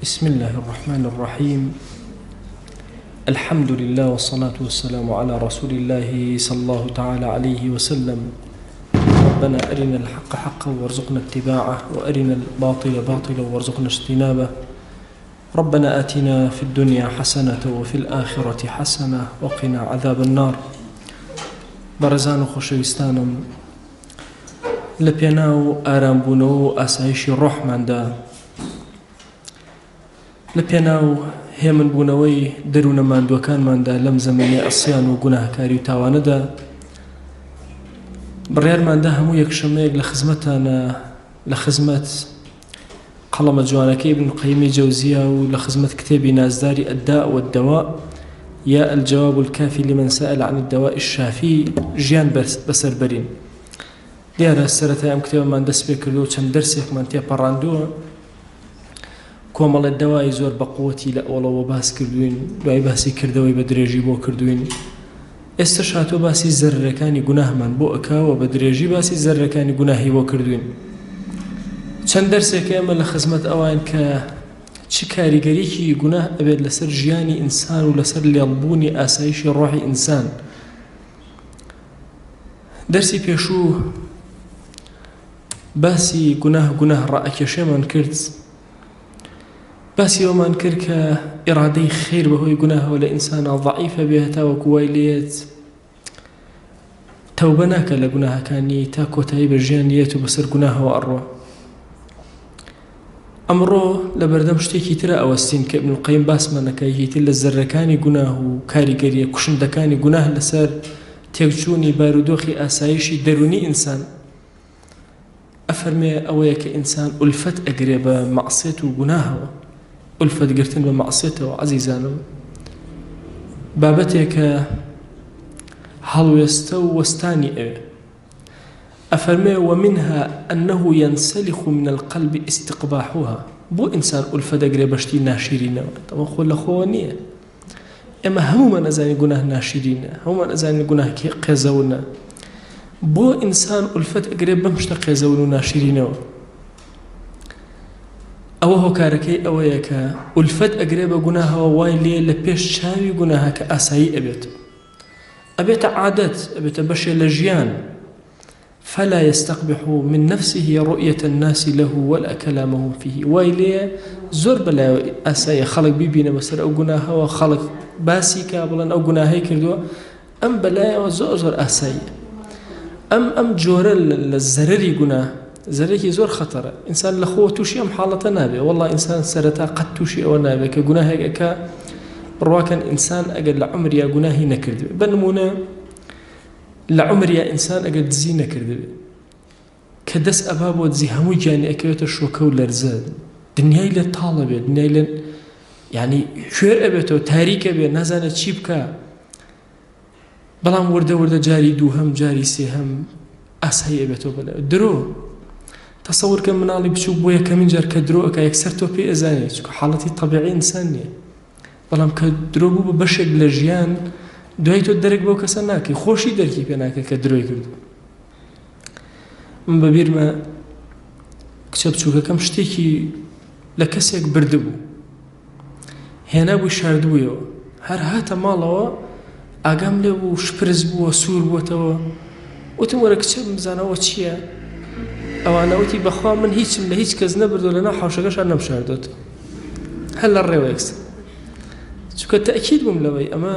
بسم الله الرحمن الرحيم. الحمد لله والصلاة والسلام على رسول الله صلى الله تعالى عليه وسلم. ربنا أرنا الحق حقا وارزقنا اتباعه، وأرنا الباطل باطلا وارزقنا اجتنابه. ربنا آتنا في الدنيا حسنة وفي الآخرة حسنة وقنا عذاب النار. برزان خوشويستانم، لبيناو آرام بونو آسايشي الروح ماندا، لبيناو هێمن بوونەوەی دەروونە ماندووەکانماندا لەم زەمینەی ئەسیان و گوناهکاری و تاوانەدا. بڕیارماندا هەموو یەکشەمەیەک لە خزمەتانە، لە خزمەت قەڵەمە جوانەکەی ابن قەییمی جەوزیە و لە خزمەت کتێبی نازداری الداء والدواء یا الجواب الكافي لمن سأل عن الدواء الشافي ژیان بەسەر بەرین. دیارە سەرەتای ئەم کتێبەمان دەست پێ کردو و چەند دەرسێکمان تێپەڕاندووە. کۆمەڵە دەوای زۆر بەقووەتی لە ئەوڵەوە باس کردوین، دوای باسی کردەوەی بە درێژی بۆ کردوین. ئێستاش هاتۆ باسی زەرەکانی گوناهمان بۆ ئەکاوە، بە درێژی باسی زەرەکانی گوناهی بۆ کردوین. چەند دەرسێک ئێمە لە خزمەت ئەوان کە چ کاریگەریەکی گوناه ئەبێت لەسەر ژیانی ئینسان و لەسەر لێڵبوونی ئاسایشی ڕۆحی ئینسان. دەرسی پێشوو باسی گوناه ڕائەکێشێمان کرد، باسی ئەومان کرد کە ئێرادەی خێر بەهۆی گوناهەوە لە ئینسانە ضەعیفە بێ، هەتاوەکو وای لێت تەوبە ناکە لە گوناهەکانی تا کۆتایی بە ژیان لێت و بەسەر گوناهەوە ئەڕۆ. ئەمڕۆ لە بەردەم شتێکی ترە ئەوەستین کە ابن القەییم باسمانەکەی تر لە زەرەکانی گوناه و کاریگەریە کوشندەکانی گوناه لەسەر تێکچوونی بارودۆخی ئاسایشی دەرونی ئینسان. ئەفەرمێ ئەوەیە کە ئینسان ئولفەت ئەگرێ بە مەعسیەت و گوناهەوە، ئولفەت گرتن بە مەعسیەتەوە. عەزیزانم، بابەتێکە هەڵوێستە و وەستانی ئەوێ. ئەفەرمێ ومنها أنه ينسلخ من القلب استقباحها. بۆ ئینسان ئولفەت ئەگرێ بەشتی ناشیرینەوە؟ ئەمە خۆ لە خۆوە نییە. ئێمە هەموومان ئەزانی گوناه ناشیرینە، هەموومان ئەزانی گوناه قێزەونە. بۆ ئینسان ئولفەت ئەگرێ بەم شتە قێزەون و ناشیرینەوە؟ ئەوە هۆکارەکەی ئەوەیە کە ئولفەت ئەگرێ بە گوناهەوە، وای لێ لە پێش چاوی گوناهەکە ئاسایی ئەبێت، ئەبێتە عادەت، ئەبێتە بەشێ لە ژیان. فلا يستقبح من نفسه رؤية الناس له ولا كلامه فيه. وای لێ زۆر بەلای ئاساییە خەڵک بیبینە بەسەر ئەو گوناهەوە، خەڵک باسی کا بڵێن ئەو گوناهەی کردووە، ئەم بەلایەوە زۆر ئاساییە. ئەم جۆرە لە زەرەری گوناه زەرێکی زۆر خەتەرە. ئینسان لە خۆ تووشی ئەم حاڵەتە نابێ. وەڵڵا ئینسان سەرەتا قەت تووشی ئەوە نابێت کە گوناهێک ئەکا بڕواکەن ئینسان ئەگەر لە عومریا گوناهی نەکردوێت. بە نمونە لە عومریا ئینسان ئەگەر دزی نەکردوێت کە دەست ئەبا بۆ دزی هەمووی گیانی ئەکەوێتە شۆکە و لەرزە، دنیای لە تاڵە بێت، دنیای لە یعنی خوێر ئەبێتەوە، تاریکە بێت، نازانێت چی بکە. بەڵام وردە جاری دووهەم جاری سێهەم ئاسایی ئەبێتەوە بەلای درۆ. تەسەوور کە مناڵی بچوو بۆ یەکەمین جار کە درۆ ئەکا یەکسەر تۆ پێ ئەزانێت، چونکە حاڵەتی طەبیعی ئینسان نییە. بەڵام کە درۆ بوو بە بەشێک لە ژیان، دوای تۆ دەرێک بەو کەسە ناکەی، خۆشی دەرکی پێ ناکە کە درۆی کردو. من بەبیرمە کچە بچووکەکەم شتێکی لە کەسێک بردبوو، هێنا بووی شاردبوویەوە، هەر هاتە ماڵەوە ئاگام لێ بوو، شپرس بووە، سوور بووەتەوە. وتم وەرە کچە بزانەوە چییە؟ ئەوانە وتی بەخوا من هیچم لە هیچ کەس نەبردو، لەناو حەوشەکەشان نەمشاردۆت، هەر لە ڕێوە یەکسە. چونکە تەئکید بووم لەوەی ئەمە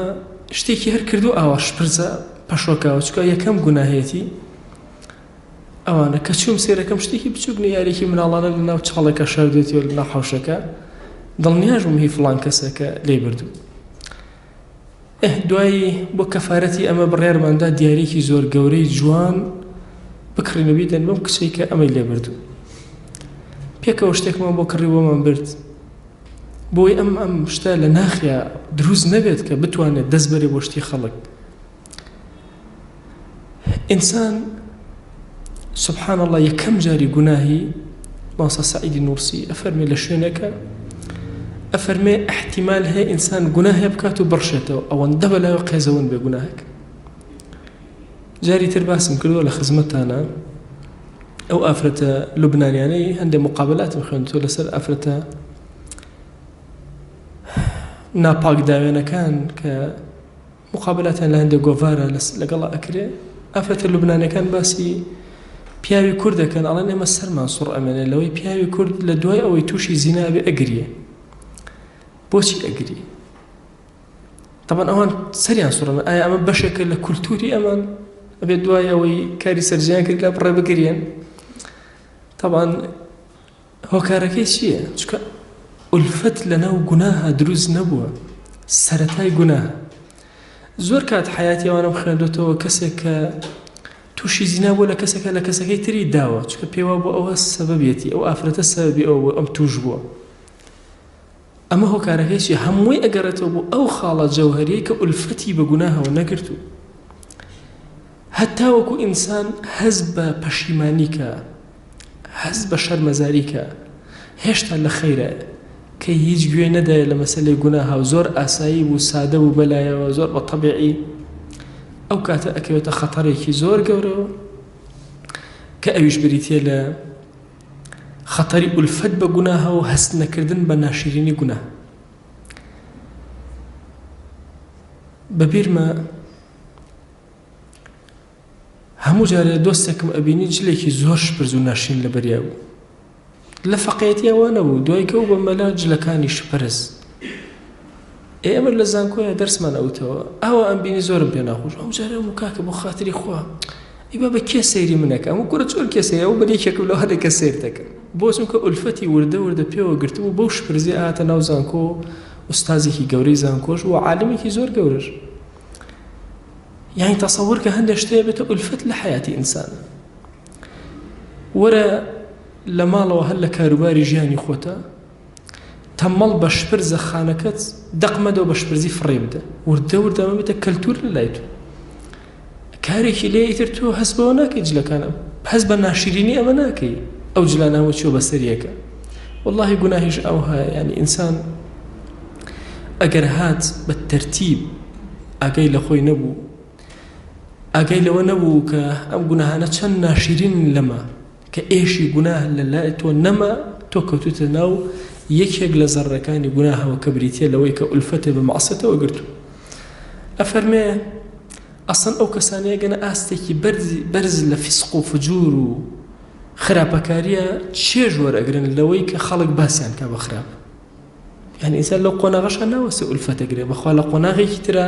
شتێکی هەر کردو ئاوا شپرسە پەشۆکاوە، چونکە یەکەم گوناهێتی ئەوانە کە چووم سێرەکەم شتێکی بچووکنە یاریکی مناڵانە لەناو چاڵێکە شاردێتیوە لەناو حەوشەکە، دڵنیاش بووم هی فڵان کەسەکە لێ بردو. دوایی بۆ کەفارەتی ئەمە بڕیارماندا دیارێکی زۆر گەورەی جوان بکڕینە بیدەن بەم کچەی کە ئەمەی لێ بردو. پێکەوە شتێکمان بۆ کڕی بۆمان برد، بۆی ئەم شتە لە ناخیا دروست نەبێت کە بتوانێت دەست بەرێ بۆ شتی خەڵک. ئینسان سبحان الله یەکەم جاری گوناهی ماسە سەعیدی نورسی ئەفەرمێ لە شوێنەکە، ئەفەرمێ احتیمال هەیە ئینسان گوناهێ بکات و بڕشێتەوە، ئەوەندە بەلایەوە قێزەون بێ گوناهێک. جاری تر باسم کردووە لە خزمەتانە ئەو ئافرەتە لوبنانیانەی هەندێک مقابلاتم خوێندووە لەسەر ئافرەتە ناپاک داوێنەکان کە مقابلاتیان لە هەندێک گۆڤارە لەگەڵ ئەکرێ ئافرەتە لوبنانەکان باسی پیاوی کورد دەکەن ئەڵێن ئێمە سەرمان سوڕ ئەمێنێ لەوەی پیاوی کورد لە دوای ئەوەی تووشی زینا بێ ئەگریە بۆچی ئەگری طبعا ئەوان سەریان سوڕەمە ئایا ئەمە بەشێکە لە کولتوری ئەمان ئەبێ دوای ئەوەی کاری سەرجیان کرد لە بڕێ بگرێن طبعا هۆکارەکەی چییە چکە ئولفەت لەناو گوناها دروست نەبووە سەرەتای گوناها زۆر کات حیاتی ئەوانە بخێندێتەوە کەسێک کە تووشی زینا بووە لە کەسێکە لە کەسەکەی تری داوە چکە پێوا بۆ ئەوە سەبەبێتی ئەو ئافرەتە سەبەبی ئەو بووە ئەم توش بووە ئەمە هۆکارەکەی چیە هەمووی ئەگەڕێتەوە بۆ ئەو خاڵە جەوهەریەی کە ئولفەتی بە گوناهەوە نەگرتو هەتا وەکو ئینسان هەز بە پەشیمانی کە هەز بە شەرمەزاری کە هێشتا لە خەیرە کە هیچ گوێ نەدایە لە مەسەلەی گوناها و زۆر ئاسایی بوو سادە بوو بەلایەوە زۆر بە تەبیعی ئەو کاتە ئەکەوێتە خەتەرێکی زۆر گەورەوە کە ئەویش بریتێ لە خەتەری ئولفەت بە گوناها و هەست نەکردن بە ناشرینی گوناه بەبیرمە هەموو جارێ دۆستێکم ئەبینی جلێکی زۆر شپرز و ناشرین لە بەریا بوو لە فەقێتی ئەوە نەبوو دوای کە و بە مەلا جلەکانی شپرز ئێمە لە زانکۆیە دەرسمان ئەوتەوە ئەوە ئەم بینی زۆرم پێ ناخۆش ئەو جارە و کاکە بۆ خاتری خوا ئیبا بە کێ سەیری منەکە ئەمە کوڕە چۆر کێ سەیری ئەو بەریەکێکم لەو هەرێکە سەیر دەکەن بۆ چونکە ئولفەتی وردە وردە پێوە گرتبوو بەو شپرزی ئاتە ناو زانکۆ ئوستازێکی گەورەی زانکۆش و عالمێکی زۆر گەورەش یعنی تەسەوور کە هەندێک شتەیە بێتە ئولفەت لە حیاتی ئینسان وەرە لە ماڵەوە هەر لە کاروباری ژیانی خۆتە تەمەڵ بە شپرزە خانەکەت دەقمەدەوە بە شپرزی فڕێ بدە وردە وردە ئەمە بێتە کەلتور لە لای تۆ کارێکی لێ ئیتر تۆ هەست بەوە ناکەی جلەکانە هەست بە ناشرینی ئەمە ناکەی ئەو جلاناوە چۆ بەسەریەکە واللهی گوناهیش ئەو هەیە ینی ئینسان ئەگەر هات بە تەرتیب ئاگای لە خۆی نەبوو ئاگای لەوە نەبوو کە ئەم گوناهانە چەند ناشرین لەمە کە ئێشی گوناه لە لای تۆ نەما تۆ کەوتوتە ناو یەکێک لە زەڕەکانی گوناهەوە کە بریتێ لەوەی کە ئولفەتە بە مەعسیەتەوە گرتو ئەفەرمێ ئەسڵ ئەو کەسانەیە گەنە ئاستێکی بەرز لە فیسق و فجور و خراپەکاریە چێژ وەرەگرن لەوەی کە خەڵک باسییان کە بە خراپ یعنی ئینسان لەو قۆناغەشە ناوەسێ ئولفەتەگرێ بەخوا لە قۆناغێکی ترە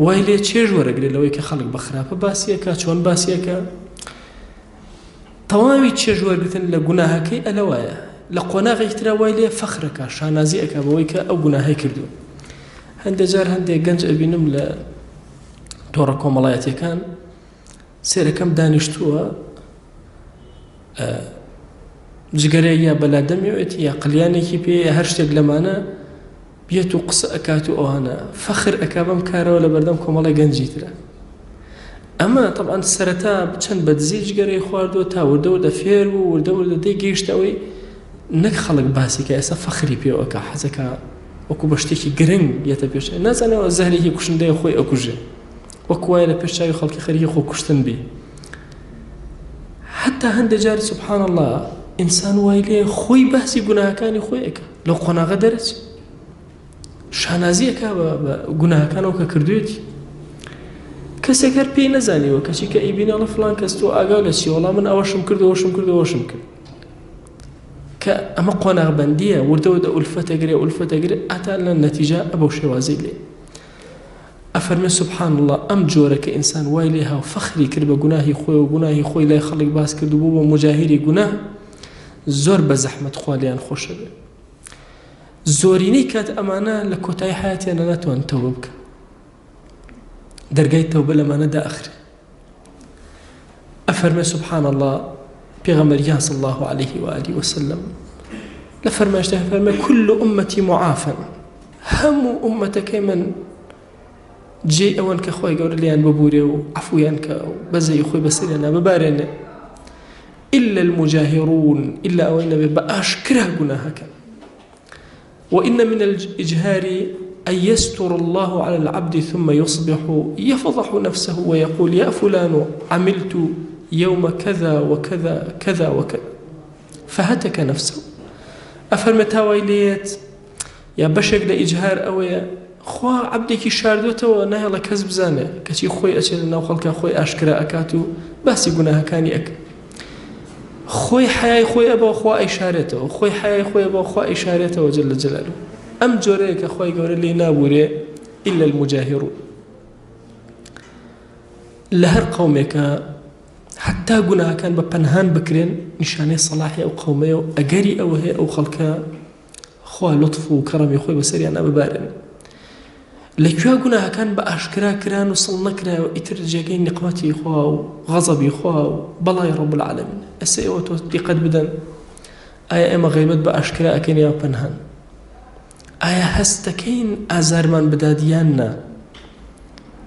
وای لێ چێژ وەرەگرێت لەوەی کە خەڵک بە خراپە باسیەکە چۆن باسیەکە تەواوی چێژ وەرگتن لە گوناهەکەی ئەلەوایە لە قۆناغێکی ترە وای لێ فەخرەکە شانازی ئەکە بەوەی کە ئەو گوناهەی کردو هەندێک جار هەندێک گەنج ئەبینم لە تۆڕە کۆمەڵایەتیەکان سێرەکەم دانیشتووە جگەرەیە یا بەلادەمیەوێتی یا قلیانێکی پێ هەر شتێک لەمانە بێت و قسە ئەکات و ئەوانە فەخر ئەکا بەم کارەوە لە بەردەم کۆمەڵی گەنجی ترە ئەمە طبعا سەرەتا چەند بەدزی جگەرەی خواردووە تا وردە وردە فێر بوو وردە وردە دەی گەیشتەوەی نەک خەڵک باسی کە ئێستا فەخری پێوەکە حەزەکە وەکو بە شتێکی گرنگ یەتە پێش نازانەوە زەهرێکی کوشندەیە خۆی ئەکوژێ وەکو وایە لە پێشچاوی خەڵکی خەریکی خۆ کوشتن بێ حتا هەندێک جاری سوبحان الله ئینسان وای لێ خۆی باسی گوناهەکانی خۆی ئەکە لەو قۆناغە دەرەچێ شانازی ئەکا بە گوناهەکانەوە کە کردوێتی کەسێک هەر پێی نەزانیوە کەچی کە ئیبینەڵە فڵان کەس تۆ ئاگاو لە چی وەڵام من ئەوەشم کرد ئەوەشم کرد ئەوەشم کرد کە ئەمە قۆناغبەندیە وردەوردە ئولفەتەگرێ ئولفەتەگرێ ئاتا لە نەتیجە ئەبەو شێوازەی لێ ئەفەرمێ سوبحان الله ئەم جۆرە کە ئینسان وای لێ هاو فەخری کرد بە گوناهی خۆی و گوناهی خۆی لای خەڵک باس کرد و بوو بە مجاهیری گوناه زۆر بە زەحمەت خوا لێیان خۆشە بێ زۆرینەی کات ئەمانە لە کۆتایی حیاتیانە ناتوان تەوبە بکە دەرگای تەوبە لەمانەدا ئەخرێ ئەفەرمێ سوبحان الله پێغەمبەریان صلی الله عليه وآله وسلم لفرماشته فرمى كل أمتي معافى هم أمتك من جي أوان كخوي قول ليان ببوري وعفويان كبزي خوي بسيرنا ببارنا إلا المجاهرون إلا أوان بأشكره قناها كان وإن من الإجهار أن يستر الله على العبد ثم يصبح يفضح نفسه ويقول يا فلان عملت يوم كذا وكذا كذا وكذا فهتك نفسه أفرمتا ويليت یا بەشێک لە ئیجهار ئەوەیە خوا عەبدێکی شاردوێتەوە نایەڵە کەس بزانێ کەچی خۆی ئەچێت لە ناو خەڵکە خۆی ئاشکرا ئەکات و باسی گوناهەکانی ئەکە خۆی حیای خۆی ئەبەوە خوا ئیشارێتەوە خۆی حیای خۆی ئەبەوە خوا ئیشارێتەوە جل جلاله ئەم جۆرەیە کە خوای گەورە لێی نابورێ إلا المجاهرون لە هەر قەومێکە حتا گوناهەکان بە پەنهان بکرێن نیشانەی سەلاحی ئەو قەومەیە و ئەگەری ئەوە هەیە ئەو خەڵکە خوا لطف و کەڕەمی خۆی بەسەریان ناببارێن لەکوێ گوناهەکان بە ئاشکرا کران و سڵ نەکرایەوە ئیتر جێگەی نقمەتی خوا و غەزەبی خوا و بەڵای ڕەب العالەمین ئەسێ ئەوە تۆ دیقەت بدەن ئایا ئێمە غیبەت بە ئاشکرا ئەکەین یا پەنهان ئایا هەستەکەین ئازارمان بدادیان نا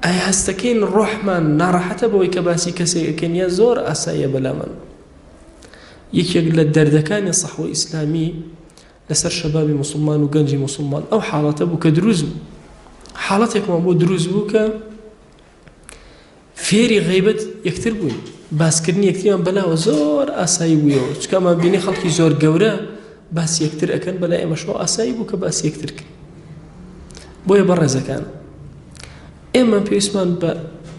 ئایا هەستەکەین ڕۆحمان ناڕەحەتە بەوەی کە باسی کەسێک ئەکەین یا زۆر ئاساییە بەلامان یەکێک لە دەردەکانی سەحوە ئیسلامی لەسەر شەبابی موسڵمان و گەنجی موسڵمان ئەو حاڵەتە بوو کە دروست بوو حاڵەتێکمان بۆ دروست بوو کە فێری غیبەت یەکتر بووین باسکردنی یەکتریان بەلاوە زۆر ئاسایی بوویەوە چکەمان بینی خەڵکی زۆر گەورە باسی یەکتر ئەکەن بەلای ئێمەشەوە ئاسایی بوو کە باسی یەکتر کرد بۆیە بەڕێزەکان ئێمە پێویستمان بە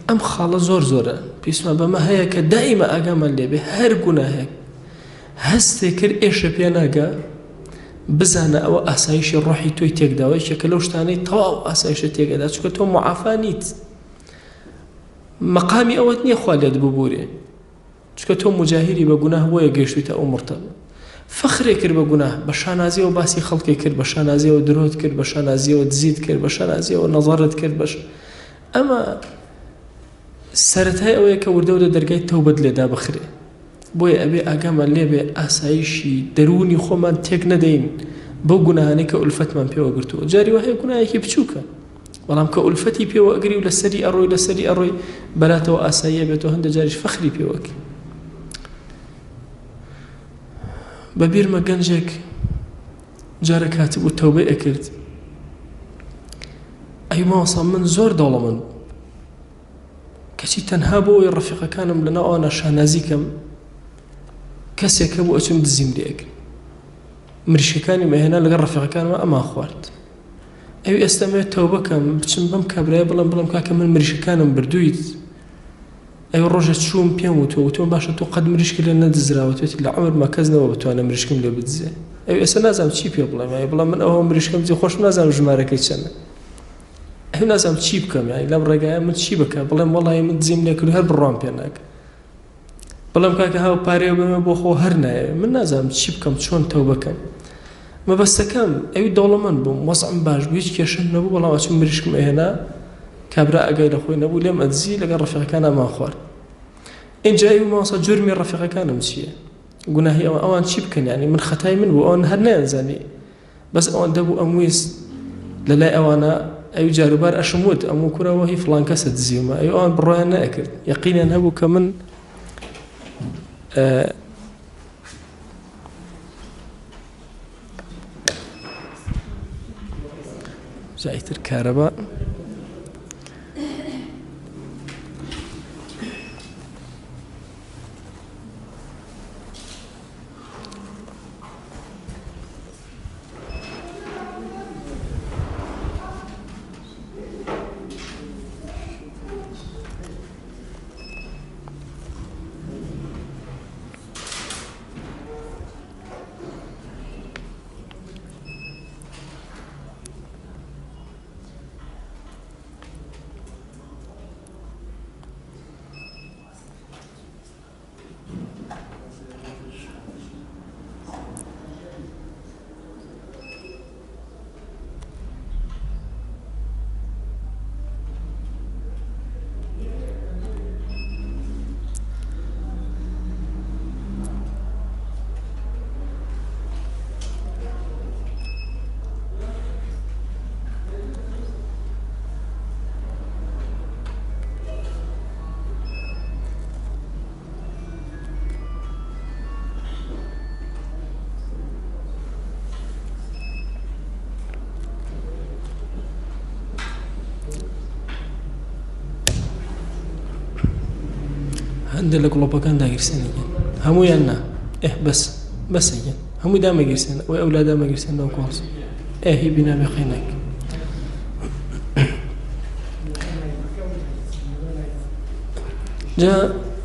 ئەم خاڵە زۆر زۆرە پێویستمان بەمە هەیە کە دائیمە ئاگامان لێبێ هەر گوناهێک هەستێ کرد ئێشە پێ ناگا بزانە ئەوە ئاسایشی ڕۆحی تۆی تێکداوە یەکێکە لەو شتانەی تەواو ئاسایشە تێگەدا چونکە تۆ معافا نیت مەقامی ئەوەت نییە خوا لێت ببورێ چونکە تۆ مجاهیری بە گوناه بۆیە گەیشتویتە ئەو مرتبە فەخرێ کرد بە گوناه بە شانازیەوە باسی خەڵکی کرد بە شانازیەوە درۆت کرد بە شانازیەوە دزیت کرد بە شانازیەوە نەزارت کرد بەش ئەمە سەرەتای ئەوەیە کە وردە دەرگای تەوبەت لێدا بخرێ بۆیە ئەبێ ئاگامان لێبێ ئاسایشی دەرونی خۆمان تێک نەدەین بەو گوناهانەی کە ئولفەتمان پێوە گرتووە جاری وهەیە گوناهێکی بچووکە بەڵام کە ئولفەتی پێوە ئەگری و لەسەری ئەڕۆی بەلاتەوە ئاساییە بێتەوە هەندە جاریش فەخری پێوەکە بەبیرمە گەنجێک جارە کاتب و تەوبەی ئەکرد ئەی ماوەسا من زۆر دەوڵەمەند کەچی تەنها بۆ ئەوەی ڕەفیقەکانم لەناو ئەوانە شانازیکەم کەسێکە بۆ ئەچم دزیم لێک مریشەکانی مەهێنا لەگەڵ ڕەفیقەکانمە ئەما خوارد ئەوی ئێستامێت تەوبەکەم بچم بەم کابرایە بڵم کاکە من مریشەکانم بردوویت ئەو ڕۆژە چووم پێم وتۆ باشە تۆ قەت مریشکی لێ نەدزراوەتێتی لە عەمرما کەسنەوە بتوانە مریشکم لێ بدزێ ئەوی ئێستا نازانم چی پێ بڵێم من ئەوە مریشکم جێ خۆشم نازانم ژمارەکەی چەندە ئەو نازانم چی بکەم لەم ڕێگایە من چی بکەم بڵێم وەڵی من دزیم لێکرد هەر بڕوام پێ ناکە بەڵام کاکە هاو پارەیە بێمە بۆ خۆ هەر نایە من نازانم چی بکەم چۆن تەوبەکەم مەبەستەکەم ئەوی دەوڵەمەند بووم وەزعم باش بوو هیچ کێشەم نەبوو بەڵام ئەچوم مریشکم ئەهێنا کابرا ئەگای لە خۆی نەبوو لێم ئەدزی لەگەڵ ڕەفیقەکان ئەمان خوارد اینجا ئەوی ماوەسا جرمی ڕەفیقەکانم چییە گوناهی ئەوان چی بکەن یعنی من خەتای من بوو ئەوان هەر نەیانزانی بەس ئەوان دەبوو ئەمویست لەلای ئەوانە ئەوی جاروبار ئەشموت ئەموو کوورەوە هی فڵان کەسە دزیومە ئەو ئەوان بڕۆیان نەئەکرد یەقینیان هەبوو کە من زایتر کارەبا هەندێک لە گڵۆپەکان داگیرسێنیگەن هەموویان نا بەسەگەن هەمووی دامەگیرسێن ئەوەی ئەولا دامەگیرسێن ناو کۆڵس ئاهی بنا بقینک جا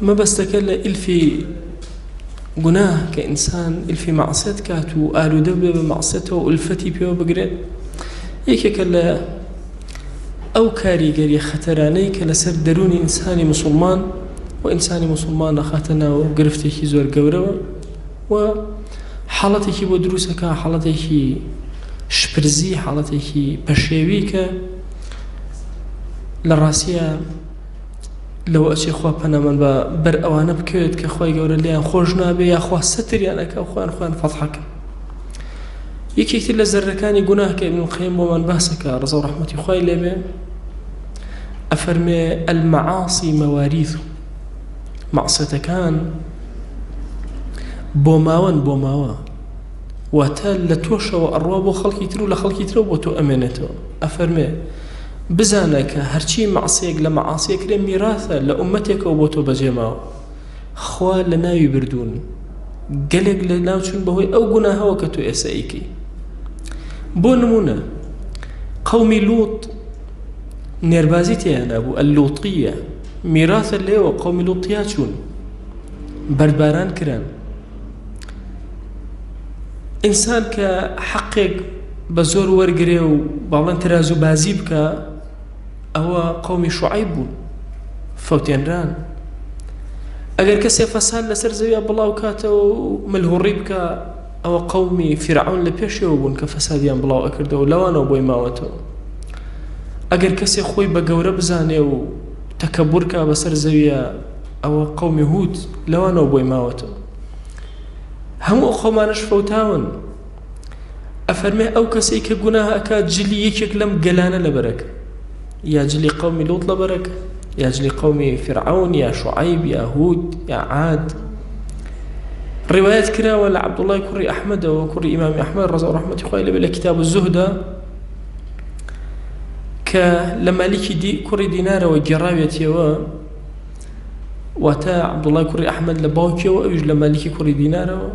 مەبەستەکە لە ئیلفی گوناه کە ئینسان ئیلفی مەعسیەت کات و ئالوودە بێ بە مەعسیەتەوە و ئولفەتی پێوە بگرێت یەکێکە لە ئەو کاریگەری خەتەرانەی کە لەسەر دەرونی ئینسانی موسڵمان و ئینسانی موسڵمان دەخاتە ناو گرفتێکی زۆر گەورەوە و حاڵەتێکی بۆ دروستەکە حاڵەتێکی شپرزی حاڵەتێکی پەشێوی کە لە ڕاستیە لەوە ئەچێ خوا پەنامان بە بەر ئەوانە بکەوێت کە خوای گەورە لیان خۆش نابێ یا خوا سەتریانەکە و خوان فەتحەکە یەکێکتر لە زەرەکانی گوناه کە ئیبن القەییم بۆمان باسەکە ڕزا و ڕەحمەتی خوای لێبێ ئەفەرمێ المەعاصی مەواریث مەعسیەتەکان بۆ ماوە واتە لە تۆشەوە ئەڕوا بۆ خەڵکی تر و لە خەڵکی ترەوە بۆ تۆ ئەمێنێتەوە ئەفەرمێ بزانە کە هەرچی مەعسیەک لە مەعاسیەکرێ میراثە لە ئومەتێکەوە بۆ تۆ بەجێماوە خوا لە ناوی بردوون گەلێک لە ناوچوون بەهۆی ئەو گوناهەوە کە تۆ ئێستا ئەیکەی بۆ نمونە قەومی لووط نێربازی تێیان نەبوو ئەللووطیە میراثە لێوە قەومی لووطیا چوون بەرباران کران ئینسان کە حەقێک بە زۆر وەرگرێ و باڵەن تەرازوو بازی بکە ئەوە قەومی شوعەیب بوون فەوتێنران ئەگەر کەسێ فەساد لەسەر زەویە بڵاو کاتەوە و ملهوڕی بکە ئەوە قەومی فیرعون لە پێشەوە بوون کە فەسادیان بڵاو ئەکردەوە لەوانەوە بۆی ماوەتەوە ئەگەر کەسێ خۆی بە گەورە بزانێ و تەکەببوور کە بەسەر زەویە ئەوە قەومی هود لەوانەوە بۆی ماوەتەوە هەموو خۆمانش فەوتاون ئەفەرمێ ئەو کەسەی کە گوناه ئەکات جلی یەکێک لەم گەلانە لەبەرەکە یا جلی قەومی لوط لەبەرەکە یا جلی قەومی فرعون یا شوعەیب یا هود یا عاد ڕیوایەت کراوە لە عەبدوڵڵای کوڕی ئەحمەدەوە کوڕی ئیمامی ئەحمەد ڕەزا و ڕەحمەتی خوای لێبێ لە کتاب الزوهدە کە لە مالیکی کوڕی دینارەوە گێڕاوێتیەوە واتە عەبدوڵڵای کوڕی ئەحمەد لە باوکیەوە ئەویش لە مالیکی کوڕی دینارەوە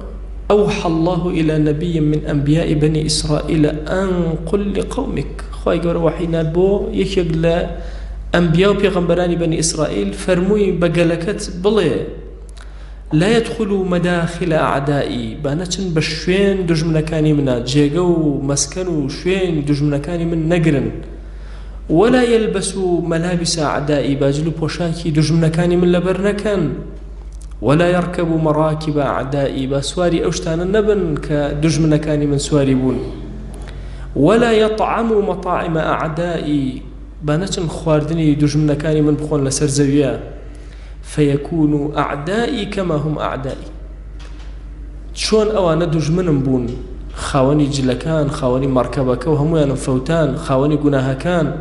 أوحى الله إلى نبي من أنبياء بني إسرائيل أن قل لقومك خواهي قول وحينا بو يكيق لأنبياء وبيغمبران بني إسرائيل فرموي بقلكت بلي لا يدخلوا مداخل أعدائي بانتن بشوين دجمنكاني منا جيغو مسكنو شوين دجمنكاني من نقرن ولا يلبسوا ملابس أعدائي باجلو بوشاكي دجمنكاني من لبرنكان ولا يركب مراكب أعدائي بسواري أوشتان النبن كدجمنكاني من سواري بون ولا يطعم مطاعم أعدائي بانتن خواردني دجمنكاني من بخون لسر زويا فيكون أعدائي كما هم أعدائي شون أوانا دجمنن بون خاوني جلكان خاوني مركبك وهموان فوتان خاوني قناهكان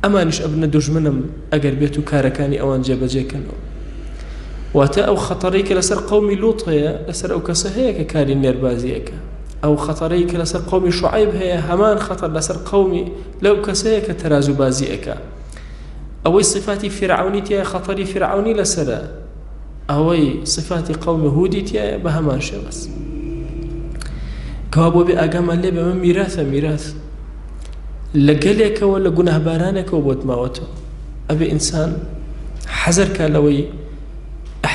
أمانش أبن دجمنم أقر بيتو كاركاني أوان جابجيكن واتە ئەو خەتەڕەی کە لەسەر قەومی لوط هەیە لەسەر ئەو کەسە هەیە کە کاری نێربازیەکە ئەو خەتەڕەی کە لەسەر قەومی شوعەیب هەیە هەمان خەتەر لەسەر قەومی لەو کەسەیە کە تەرازوو بازیەکە ئەوەی صفاتی فرعونی تایە خەتەری فرعونی لەسەرە ئەوەی صفاتی قەومی هودی تایە بە هەمان شێوەس کەوا بۆ بێ ئاگامان لێ بێ ئەمە میراثە میراث لە گەلێکەوە لە گوناهبارانێکەوە بۆت ماوەتەوە ئەبێ ئینسان حەزەر کە لەوەی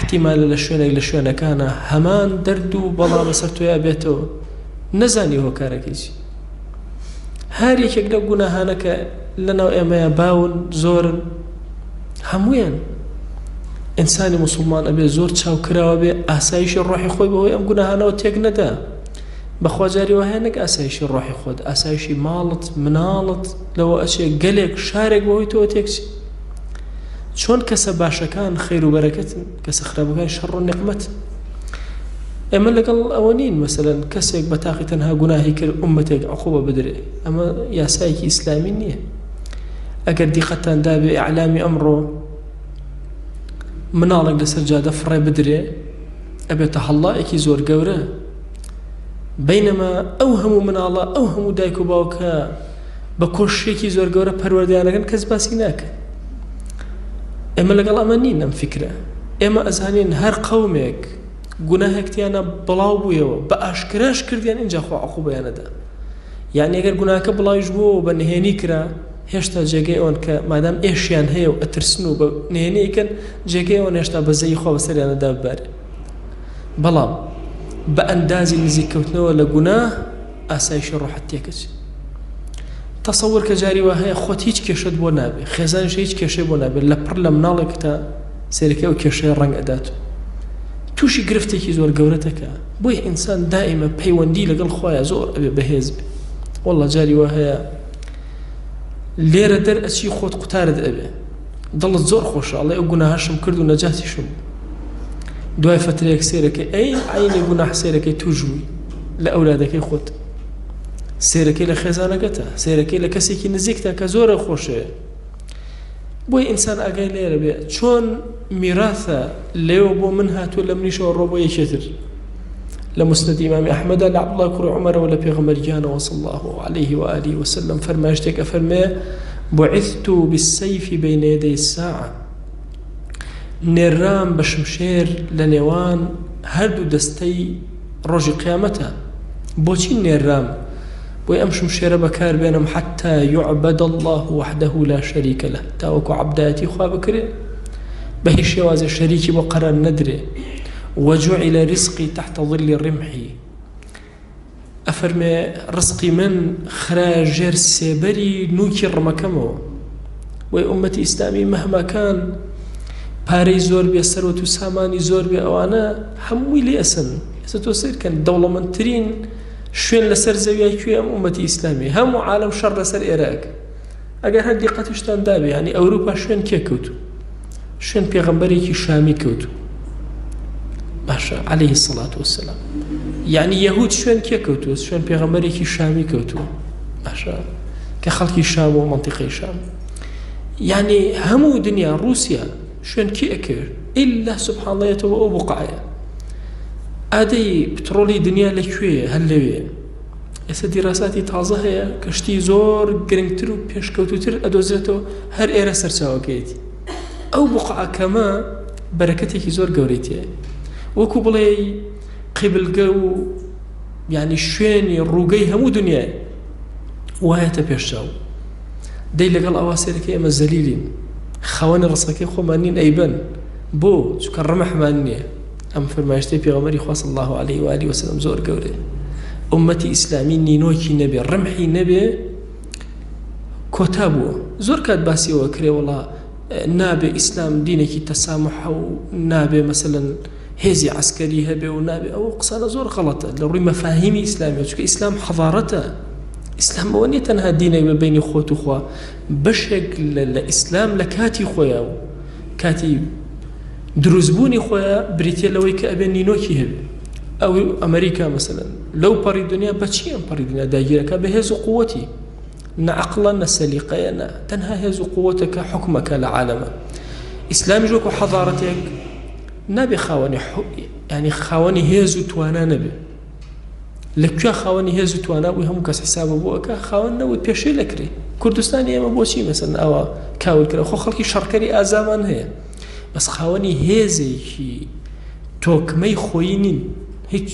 احتمال لە شوێنەکانە هەمان دەرد و بەڵام بەسەر تۆیا بێتەوە نەزانی هۆ کارەکەی هەر یەکێک لە گوناهانە کە لەناو ئێمەیە باون زۆرن هەموویان ئینسانی موسڵمان ئەبێ زۆر چاوکراوە بێ ئاسایشی ڕۆحی خۆی بەهۆی ئەم گوناهانەوە تێک نەدا بەخوا جاری وایە نەک ئاسایشی ڕۆحی خۆت ئاسایشی ماڵت مناڵت لەوە ئەچێ گەلێک شارێک بەهۆی تۆ تێکچی چۆن کەسە باشەکان خەیر و بەرەکەتن کەسە خراپەکان شەڕ و نێقمەت ئێمە لەگەڵ ئەوە نین مەسەلەن کەسێک بە تاقی تەنها گوناهی کرد ئومەتێک عقوبە بدرێ ئەمە یاسایەکی ئیسلامی نییە ئەگەر دیقەتان دابێ ئیعلامی ئەمڕۆ مناڵێک لەسەر جادە فڕێ بدرێ ئەبێتە هەڵڵایەکی زۆر گەورە بەینەما ئەو هەموو مناڵە ئەو هەموو دایک و باوکە بە کۆشیێکی زۆر گەورە پەروەردەیانەکەن کەس باسی ناکە ئێمە لەگەڵ ئەمە نین ئەم فکرە ئێمە ئەزانین هەر قەومێک گوناهێکتیانە بڵاو بوویەوە بە ئاشکراش کردیان اینجا خوا عقوبەیانەدا یعنی ئەگەر گوناهەکە بڵاویش بوو بە نهێنی کرا هێشتا جێگەی ئەوەن کە مادام ئێشیان هەیە و ئەترسن و بە نهێنیکەن جێگەی ئەوەن هێشتا بەزەی خۆ بەسەریانەدا ببارێ. بەڵام بە ئەندازی نزیککەوتنەوە لە گوناه ئاسایشی ڕۆحەت تێکەچێت. تەسەوور کە جاری وا هەیە خۆت هیچ کێشت بۆ نابێ، خێزانیش هیچ کێشەی بۆ نابێت، لە پڕ لە مناڵێک تا سێرەکە و کێشەی ڕەنگ ئەدات تووشی گرفتێکی زۆر گەورەتەکە. بۆی ئینسان دائیمە پەیوەندی لەگەڵ خۆیان زۆر ئەبێ بەهێز بێ. وەڵڵا جاری وا هەیە لێرە دەرئەچی خۆت قوتارت ئەبێ، دڵت زۆر خۆشە ئەڵێ ئەو گوناهاشم کرد و نەجاتیشم. دوای فترەیەک سێرەکەی عینی گوناح سێرەکەی توش بووی لە ئەولادەکەی خۆت، سێرەکەی لە خێزانەکەتە، سێرەکەی لە کەسێکی نزیکتە کە زۆرە خۆشەیە. بۆی ئینسان ئاگای لێرە بێ چۆن میراثە لێوە بۆ من هاتووە لە منیشەوە ڕۆ بۆ یەکێتر. لە مسند ئیمامی ئەحمەدا لە عەبدوڵڵا کوڕی عومەرەوە لە پێغەمبەرگیانەوە صلی الله عليه وآله وسلم فەرمایشتێک ئەفەرمێ بعثت بالسيف بين يدي الساعة نێرام بە شمشێر لە نێوان هەردوو دەستەی ڕۆژی قیامەتە. بۆچی نێرام؟ بۆی ئەم شمشێرە بەکار بێنم حتى يعبد الله وحده لا شريك له، تاوەکو عەبدایەتی خوا بکرێ بە هیچ شێوازێ شەریکی بۆ قەرار نەدرێ. وجعل رزقي تحت ظل رمحي، ئەفەرمێ ڕزقی من خراە ژێر سێبەری نووکی ڕمەکەمەوە. بۆی ئومەتی ئیسلامی مەهماکان پارەی زۆر بێ، سەرۆت و سامانی زۆر بێ، ئەوانە هەمووی لێ ئەسن. ئێستا تۆ سیرکەن دەوڵەمەندترین شوێن لەسەر زەویای کوێ؟ ئەم ئومەتی ئیسلامی. هەموو عالەم شەڕ لەسەر ئێرەکە. ئەگەر هەر دیقەتیشتان دابێ، یعنی ئەوروپا شوێن کێ کەوتو؟ شوێن پێغەمبەرێکی شامی کەوتو باشە عليه الصلاة والسلام. یعنی یەهود شوێن کێ کەوتو؟ شوێن پێغەمبەرێکی شامی کەوتو باشە کە خەڵکی شام و مەنتیقەی شام. یعنی هەموو دنیا رووسیا شوێن کێ ئەکرد ئیلا سبحان اللهەوە ئەو بوقعەیە. ئادەی پترۆلی دنیا لەکوێیە؟ هەر لەوێ. ئێستا دیراساتی تازە هەیە کەشتی زۆر گرنگتر و پێشکەوتوتر ئەدۆزرێتەوە هەر ئێرە سەرچاوەکەیەتی. ئەو بوقعەکەمە بەرەکەتێکی زۆر گەورەیە، وەکو بڵێ قیبلگە و یعنی شوێنی ڕووگەی هەموو دنیای وایەتە پێشچاو. دەی لەگەڵ ئەوا سێرەکەی ئێمە زەلیلین، خاوەنی ڕزقەکەی خۆمان نین ئەیبەن. بۆ چونکە ڕەمەحمان نییە. ئەم فەرمایشتەی پێغەمبەری خوا صلی الله عليه وآله وسلم زۆر گەورەیە. ئومەتی ئیسلامی نینۆکی نەبێ، ڕەمحی نەبێ، کۆتا بووە. زۆر کات باسیەوە کرێ وەڵا نابێ ئیسلام دینێکی تەسامحە و نابێ مەسەلەن هێزی عسکەری هەبێ و نابێ. ئەو قسانە زۆر غەڵەتە لە ڕووی مەفاهیمی ئیسلامیە، چونکە ئیسلام حەضارەتە. ئیسلام ئەوە نیە تەنها دینێک بە بینی خۆت و خوا، بەشێک لە ئیسلام لە کاتی خۆیە و کاتی دروستبوونی خۆیە بریتە لەوەی کە ئەبێ نینۆکی هەبێ. ئەو ئەمریکا مەسەلەن لەو پەڕی دنیا بەچی ئەم پەڕی دنیا داگیرەکە؟ بە هێز و قووەتی، نە عەقڵە نە سەلیقەیە، نە تەنها هێز و قووەتەکە حکومەکە لە عالەمە. ئیسلامیش وەکو حەضارەتێک نابێ خاوەنی ینی خاوەنی هێز و توانە نەبێ. لەکوێ خاوەنی هێز و توانە بووی هەموو کەس حیسابە بۆ ئەکە خاوەن نەوت پێشەی لەکرێ. کوردستانی ئێمە بۆچی مەسەلەن ئەوە کاول کرا؟ خۆ خەڵکی شەڕکەری ئازامان هەیە، بەس خاوەنی هێزێکی تۆکمەی خۆی نین. هیچ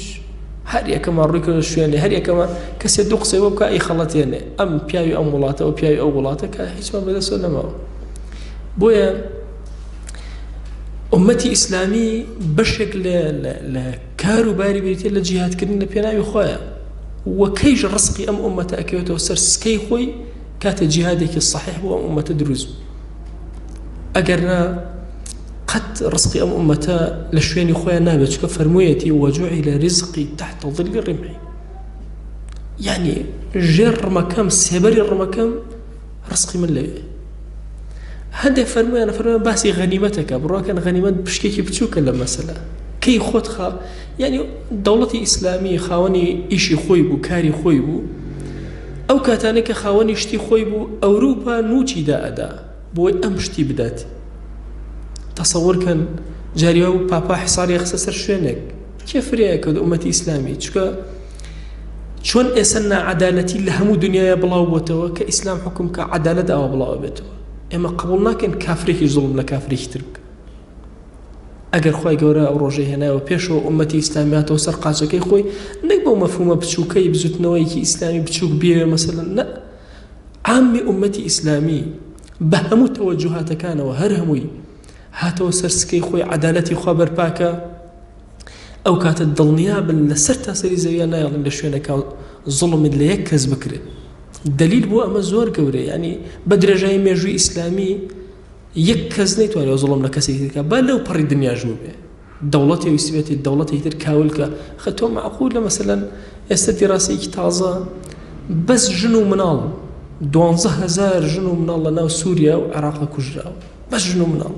هەر یەکەمان ڕووی کردە شوێنێ، هەر یەکەمان کەسێ دوو قسەی بۆ بکە ئەی خەڵەتێنێ ئەم پیاوی ئەم وڵاتە و پیاوی ئەو وڵاتە کە هیچمان بەدەستەوە نەماوە. بۆیە ئومەتی ئیسلامی بەشێک لە کار و باری بریتێ لە جیهادکردن لە پێناوی خۆیە. وەکەیش ڕزقی ئەم ئومەتە ئەکەوێتەوە سەر سکەی خۆی کاتە جیهادێکی صحیح بۆ ئەم ئومەتە دروست. ئەگەرنا قەت ڕزقی ئەم ئومەتە لە شوێنی خۆیان نابێت، چونکە فەرموویەتی وجعل رزقي تحت ظل رمحي. یعنی ژێر ڕمەکەم، سێبەری ڕمەکەم ڕزقی من لەوێ. هەندێک فەرموویانە فەرموویان باسی غەنیمەتەکە، بڕواکەن غەنیمەت پشکێکی بچووکە لە مەسەلە کەی خۆت یعنی دەوڵەتی ئیسلامی خاوەنی ئیشی خۆی بوو، کاری خۆی بوو. ئەو کاتانێک کە خاوەنی شتی خۆی بوو ئەوروپا نوچی دائەدا بۆی ئەم شتی بدات. تەسەوورکەن جاریوە بوو پاپا حیساری خستە سەر شوێنێک کێ فریایە کەوت ئومەتی ئیسلامی، چونکە چۆن ئێستا ناعەدالەتی لە هەموو دنیاە بڵاو بۆتەوە کە ئیسلام حکم کە عەدالەت ئەوە بڵاو بێتەوە. ئێمە قبول ناکەین کافرێکی زوڵم لە کافرێکی تر بکە. ئەگەر خی گەورە ئەو ڕۆژەی هێنایەوە پێشەوە ئومەتی ئیسلامیاتەوە سەر قاچەکەی خۆی نەک بەو مەفهومە بچووکەی بزوتنەوەیکی ئیسلامی بچووک بێ مەسەلەن نە عامی ئومەتی ئیسلامی بە هەموو تەوەجوهاتەکانەوە هەر هەمووی هاتەوە سەر سکەی خۆی عەدالەتی خوا بەرپاکە ئەو کاتە دڵنیا بن لەسەر تاسەری زەویە نایڵن لە شوێنەکە زوڵمت لە یەک کەس بکرێت دلیل بۆ ئەمە زۆر گەورەیە ینی بە درێژایی مێژووی ئیسلامی یەک کەس نەیتوانێت زوڵم لە کەسێکی ترکە با لەو پەڕی دنیاژوو بێ دەوڵەتی ویسبێتی دەوڵەتی تر کاولکە خە تۆ معقولە مەسەلەن ئێستا دیڕاستەیەکی تازە بەس ژن و مناڵ 12,000 ژن و مناڵ لە ناو سووریا و عێراق کوژراوە بەس ژن و مناڵ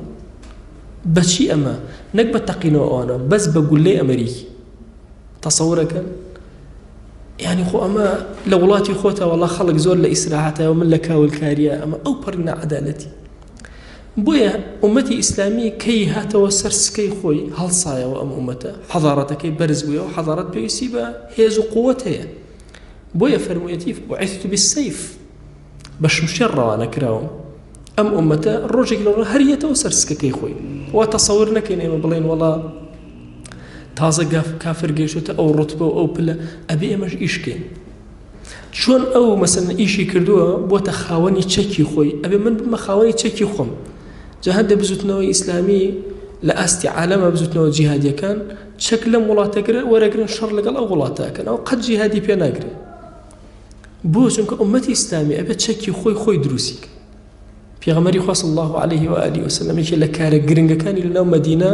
بەچی ئەمە نەک بە تەقینەوە ئەوانە بەس بە گولەی ئەمریکی تەسەورەکەن يعني خو أما لولاتي خوتا والله خلق زور لإسراحتها ومن لكاولكاريا أما أو برنا عدالتي بويا أمتي إسلامي كي هاتا وسرس كي خوي هل صايا وأم أمته حضارتك كي برز بويا وحضارت بيسيبا هيزو قوتها بويا فرمويتي بعثت بالسيف باش مشرة وأنا كراهم أم أمته الرجل لو هريته وسرس كي خوي وتصورنا كيني مبلين والله تازە کافر گەیشتە ئەو ڕوتبە و ئەو پلە ئەبێ ئێمەش ئیشکەین چۆن ئەو مەسەلەن ئیشی کردووە بۆتە خاوەنی چەکی خۆی ئەبێ من بمە خاوەنی چەکی خۆم جا هەندێک بزوتنەوەی ئیسلامی لە ئاستی عالەمە بزوتنەوە جیهادیەکان چەک لەم وڵاتەگرە وەرەگرن شەڕ لەگەڵ ئەو وڵاتەکەن ئەو قەت جیهادی پێ ناگرێت بۆ چونکە ئومەتی ئیسلامی ئەبێ چەکی خۆی دروستیکە پێغەمبەری خوا صلی الله عليه و آله وسلم یەکێک لە کارە گرنگەکانی لەناو مەدینە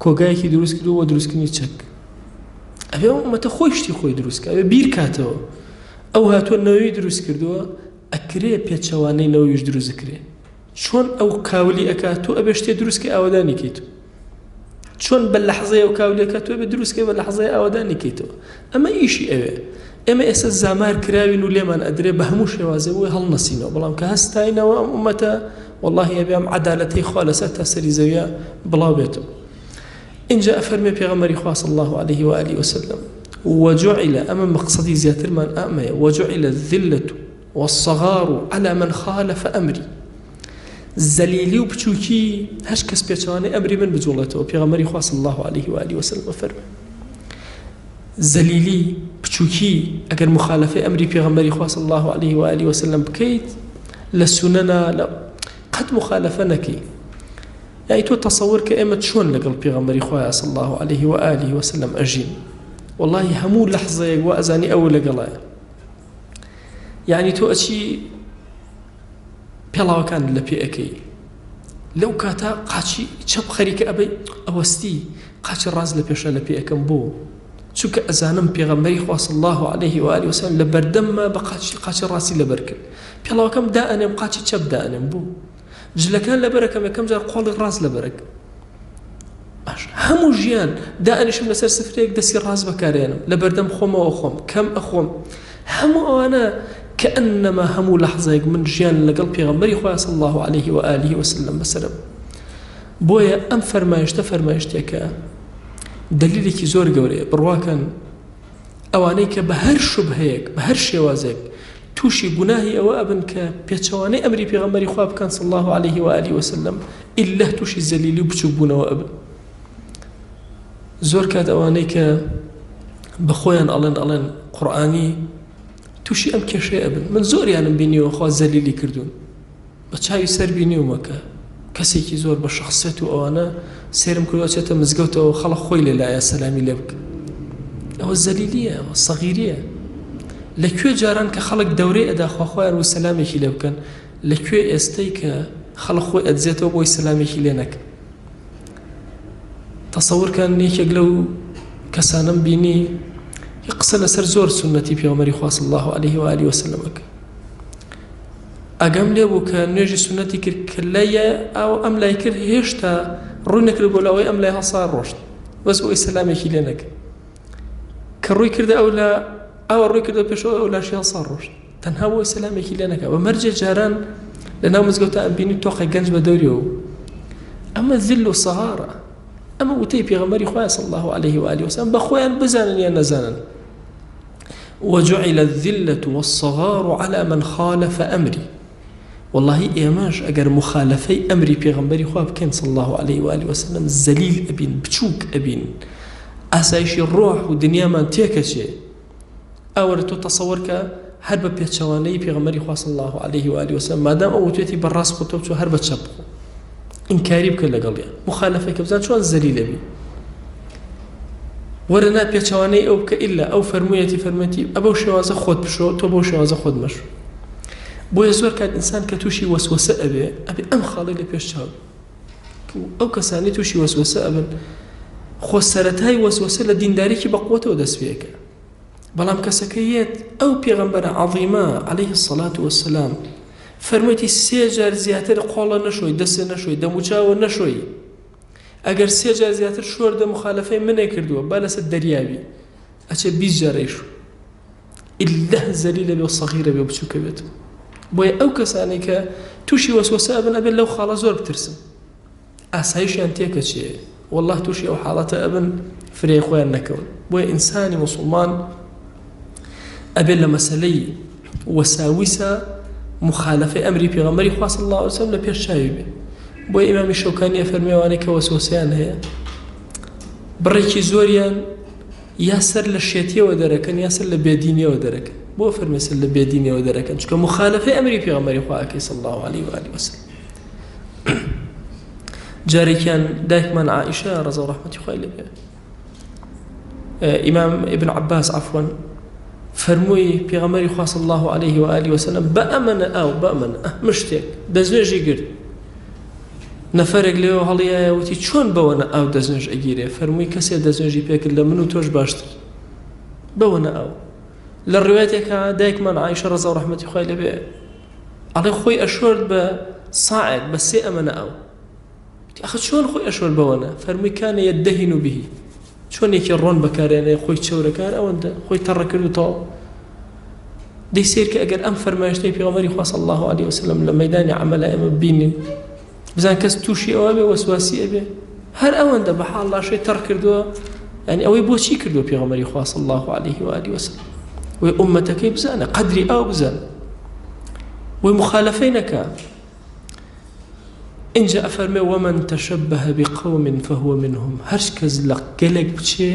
کۆگایەکی دروست کردو بۆ دروستکردنی چەک ئەبێ ئومەتە خۆی شتی خۆی دروستکە ئەبێ بیر کاتەوە ئەو هاتووە نەوەی دروست کردووە ئەکرێ پێچەوانەی نەوەیش دروست کرێ چۆن ئەو کاولی ئەکات تۆ ئەبێ شتێ دروستکە ئاوەدانی کەیتەوە چۆن بە لەحزەیە ئەو کاولی ئەکات تۆ ئەبێ دروستکە بە لەحزەیە ئاوەدانی کەیتەوە ئەمە ئیشی ئەوێ ئێمە ئێستا زامار کراوین و لێمان ئەدرێ بە هەموو شێوازێ بۆی هەڵنەسینەوە بەڵام کە هەستاینەوە ئەم ئومەتە والله ئەبێ ئەم عەدالەتەی خوا لەسەر تاسەری زەویە بڵاو بێتەوە إن جاء فرمي بيغمري صلى الله عليه وآله وسلم وجعل أمام مقصدي زياتر من أمي وجعل الذلة والصغار على من خالف أمري زليلي وبتشوكي هش كس بيتواني أمري من بجولته بيغمري صلى الله عليه وآله وسلم فرمي زليلي بتشوكي أجر مخالفة أمري بيغمري صلى الله عليه وآله وسلم بكيت لسننا لا قد مخالفنكي يعني تو تصور كأمة شون لقل بيغمبري خويا صلى الله عليه وآله وسلم أجين والله همو لحظة وأزاني أول قلا يعني تو أشي بيلا وكان لبي أكي لو كاتا قاتشي شب خريك أبي أوستي قاتشي الراز لبيشا لبي أكم بو شو كأزانم بيغمبري خويا صلى الله عليه وآله وسلم لبردم ما بقاتشي راسي لبركل بيلا وكم دائما قاتشي شب دائما بو جلكان لبرك ما كم جار قول الراس لبرك همو جيان دائنش من سر سفريك دسي الراس بكارين لبردم خوم وخوم كم أخوم همو أنا كأنما همو لحظة من جيان لقلبي غمري خويا صلى الله عليه وآله وسلم بسلم بويا أم فرمايشت يكا دليلك زور قوري برواكن أوانيك بهر شبهيك بهر شوازيك توشي جناهي أو أبن كبيتشواني أمري بيغمري خواب كان صلى الله عليه وآله وسلم إلا توشي الزليل وبتشوبونا وأبن زور كاد أوانيك بخويا ألن قرآني توشي أم كشي أبن من زور يعني بيني وخوا الزليلي كردون بتشاي سر بيني ومكا كسيكي زور بشخصيته أو أنا سيرم كل وقت مزقوته وخلق خويلي لا يا سلامي لبك أو الزليلية أو الصغيرية لكوێ جاران کە خەڵک دەورەی ئەدا خواخوایان و سەلامێکی لێ بکەن لەکوێ ئێستەی کە خەڵک خۆی ئەدزێتەوە بۆی سەلامێکی لێ نەکەن تەسەورکەن یەکێک لەو کەسانم بینی یە قسە لەسەر زۆر سونەتی پێغەمبەری خوا صلی الله عليه وآله وسلم ئەگەم لێ بوو کە نوێژی سونەتی کرد کە لایە ئەو ئەم لای کرد هێشتا ڕووی نەکرد بۆ لەوەی ئەم لای هەڵسا ڕۆشت بەس بۆی سەلامێکی لێ نەکەن کە ڕووی کردە ئەو لە أو الركض بيشوا أو لا شيء صاروش تنهوا سلامك لنا كا ومرجع جاران لنا مزجوتا بيني توقع جنج بدوريو أما الذل والصغارة أما وتي بيغمري خويا صلى الله عليه وآله وسلم بخويا بزانا يا نزانا وجعل الذلة والصغار على من خالف أمري والله ئێمەش ئەگەر مخالفەی ئەمری پێغەمبەری خوا بکەین صلی الله عليه وآله وسلم زەلیل ئەبین بچووک ئەبین ئاسایشی ڕۆح و دنیامان تێکەچێ ئەوەرە تۆ تەسەوەر کە هەر بە پێچەوانەی پێغەمبەری خوا صلی الله عليه وآله وسلم مادام ئەو توێتی بەڕاست خۆ تۆ بچۆ هەر بە چەپ بخۆ ئینکاری بکە لەگەڵیان مخالفەی کە بزان چۆن زەلیل ئەبی وەرە نا پێچەوانەی ئەو بکە ئیلا ئەو فەرموویەتی ئەبەو شێوازە خۆت بشۆ تۆ بەو شێوازە خۆت مەشۆ بۆیە زۆر کات ئینسان کە تووشی وەسوەسە ئەبێ ئەم خاڵی لە پێش چاو ئەو کەسانی تووشی وەسوەسە ئەبن خۆ سەرەتای وەسوەسە لە دینداریکی بەقوتەوە دەست پێکە بەڵام کەسەکەیەت ئەو پێغەمبەرە عەظیمە عەلەیه الصەلاة وەسسەلام فەرموویەتی 3 جار زیاتر قۆڵە نەشۆی دەستە نەشۆی دەموچاوە نەشۆی ئەگەر 3 جار زیاتر شۆر دە مخالفەی منێ کردووە با لەسەر دەریاوی ئەچێ 20 جارەی شو ئیلا زەلیلە بێ و سەغیرە بێ و بچووکە بێت بۆیە ئەو کەسانی کە تووشی وەسوەسە ئەبن ئەبێت لەو خاڵە زۆر بترسن ئاسایشیان تێکەچێ والله تووشی ئەو حاڵەتە ئەبن فرێ خۆیان نەکەون بۆیە ئینسانی موسڵمان ئەبێت لە مەسەلەی وەساویسە مخالفەی ئەمری پێغەمبەری خوا صلی الله عليه وسلم لە پێش چاوی بێ بۆیە ئیمامی شەوکانی فەرمێوانەی کە وەسوەسەیان هەیە بڕێکی زۆریان یا سەر لە شێتیەوە دەرەکەن یا سەر لە بێدینیەوە دەرەکەن بۆ فەرمێ سەر لە بێدینیەوە دەرەکەن چونکە مخالفەی ئەمری پێغەمبەری خوا ئەکەی صلی الله عليه وآله وسلم جارێکیان دایکمان عائشە ڕەزا و ڕەحمەتی خوای لێ بێ ئیمام ابن عباس عفوا فەرمووی پێغەمبەری خوا صلی الله عليه وآله وسلم بەئەمەنە ئاو بەئەمەنە مشتێک دەستنوێژی گرت نەفەرێک لێەوە هەڵیایە وتی چۆن بەوەنە ئاو دەستنوێژ ئەگیرێ فەرمووی کەسێ دەستنوێژی پێکرد لە من و تۆش باشتر بەوەنە ئاو لە ڕوایەتێکە دایکمان عایشە ڕەزا و ڕەحمەتی خوای لێ بێ ئەڵێ خۆی ئەشۆرد بە ساعێک بە 3 ئەمەنە ئاو ئەخە چۆن خۆی ئەشۆرد بەوەنە فەرمووی کانە یەدەهین بهی چۆن یەکی ڕۆن بەکارێنێ خۆی چەورەکار ئەوەندە خۆی تەڕە کردوتەوە دەی سیر کە ئەگەر ئەم فەرمایشتەی پێغەمبەری خوا صلی الله عليه وسلم لە مەیدانی عەمەلا ئێمە ببینین بزان کەس تووشی ئەوە بێ وەسواسی ئەبێ هەر ئەوەندە بەحاڵ لاشەی تەڕ کردووە یعنی ئەوەی بۆچی کردووە پێغەمبەری خوا صلی الله عليه وآله وسلم وی ئومەتەکەی بزانە قەدری ئەو بزانە وی مخالفەی نەکە اینجا ئەفەرمێ ومن تشبه بقوم فهو منهم هەر کەس لە گەلێک بچێ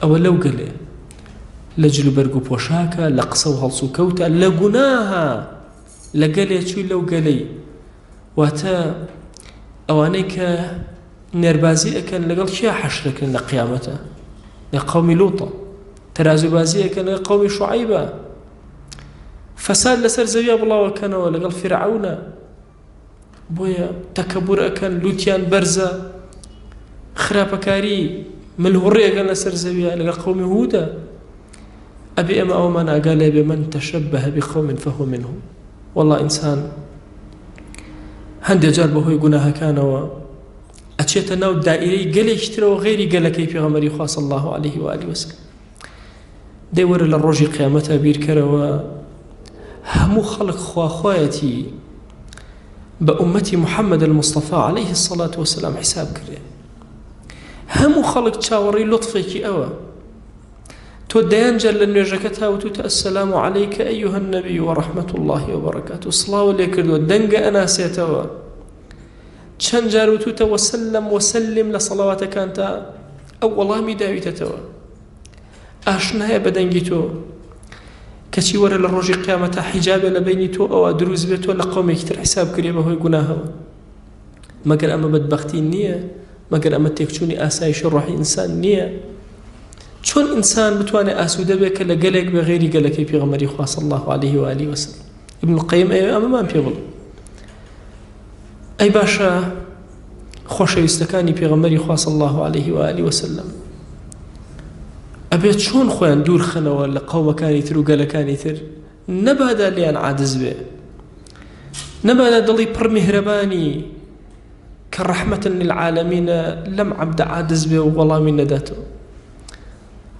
ئەوە لەو گەلێ لە جلوبەرگ و پۆشاکە لە قسە و هەڵس و کەوتە لە گوناها لە گەلێ چووی لەو گەلەی واتە ئەوانەی کە نێربازی ئەکەن لەگەڵ کیا حەشرەکەن لە قیامەتە لە قەومی لووتە تەرازوبازی ئەکەن لە قەومی شوعەیبە فەساد لەسەر زەویە بڵاوەکەنەوە لەگەڵ فیرعەونە بۆیە تەکەبور ئەکەن لوتیان بەرزە خراپەکاری ملهوڕێەکەن لەسەر زەویە لەگەڵ قەومی هودە ئەبێ ئەمە ئەومان ئاگا لێ بێ من تەشەبەه بقوم فهو منهم والله ئینسان هەندێک جار بەهۆی گوناهەکانەوە ئەچێتە ناو دائیرەی گەلێکی ترەوە غەیری گەلەکەی پێغەمبەری خوا صلی الله عليه وآله وسلم دەی وەرە لە ڕۆژی قیامەتە بیرکەرەوە هەموو خەڵک خواخوایەتی بە ئومەتی محەممەد المصطفى عليه الصلاة والسلام حساب کرێ هەموو خەڵک چاوەڕی لطفێکی ئەوە تۆ دەیانجار لە نوێژەکەت هاوتوتە السلام عليك أيها النبي ورحمة الله وبركاته سڵاو لێ کردووە دەنگە ئەناسێتەوە چەند جار وتوتە وسلم لە سەڵاواتەکانتە ئەو وەڵامی داویتەتەوە ئاشنایە بە دەنگی تۆ کەچی وەرە لە ڕۆژی قیامەتە حیجابێ لە بینی تۆ ئەوە دروست بێت تۆ لە قەومێکی تر حساب کرێ بەهۆی گوناهەوە مەگەر ئەمە بەدبەختی نییە مەگەر ئەمە تێکچوونی ئاسایشی ڕۆحی ئینسان نییە چۆن ئینسان بتوانێت ئاسوودە بێت کە لە گەلێک بە غێری گەلەکەی پێغەمبەری خوا صلی الله عليه وآله وسلم ابن القیم ئەمەمان پێ بڵێ ئەی باشە خۆشەویستەکانی پێغەمبەری خوا صلی الله عليه وآله وسلم ئەبێت چۆن خۆیان دوور خەنەوە لە قەومەکانی تر و گەلەکانی تر نەبادا لێیان عاجز بێ نەبادا دڵی پڕ میهرەبانی کە ڕەحمەتن للعالەمینە لەم عەبدە عاجز بێ و وەڵامی نەداتەوە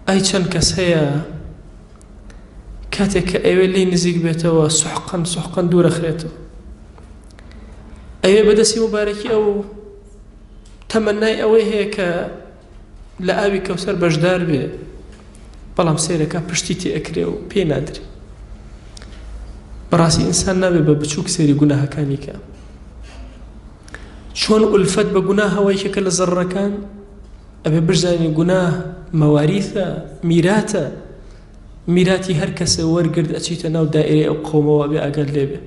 ئەی چەند کەس هەیە کاتێک کە ئەوێ لێی نزیک بێتەوە سوحقەن دوورەخرێتەوە ئەوێ بەدەستی مبارەکی ئەو تەمەنای ئەوەی هەیە کە لە ئاوی کەوسەر بەشدار بێ بەڵام سێرەکە پشتی تێ ئەکرێ و پێ نادرێ بەڕاستی ئینسان نابێت بە بچووک سێری گوناهەکانی کە چۆن ئولفەت بە گوناهەوەی کە لە زەڕەکان ئەبێ بزانین گوناه مەواریثە، میراتە، میراتی هەر کەسە وەرگرت ئەچیتە ناو دائیرەی ئەو قەومەوە بێ ئاگەر لێبێ.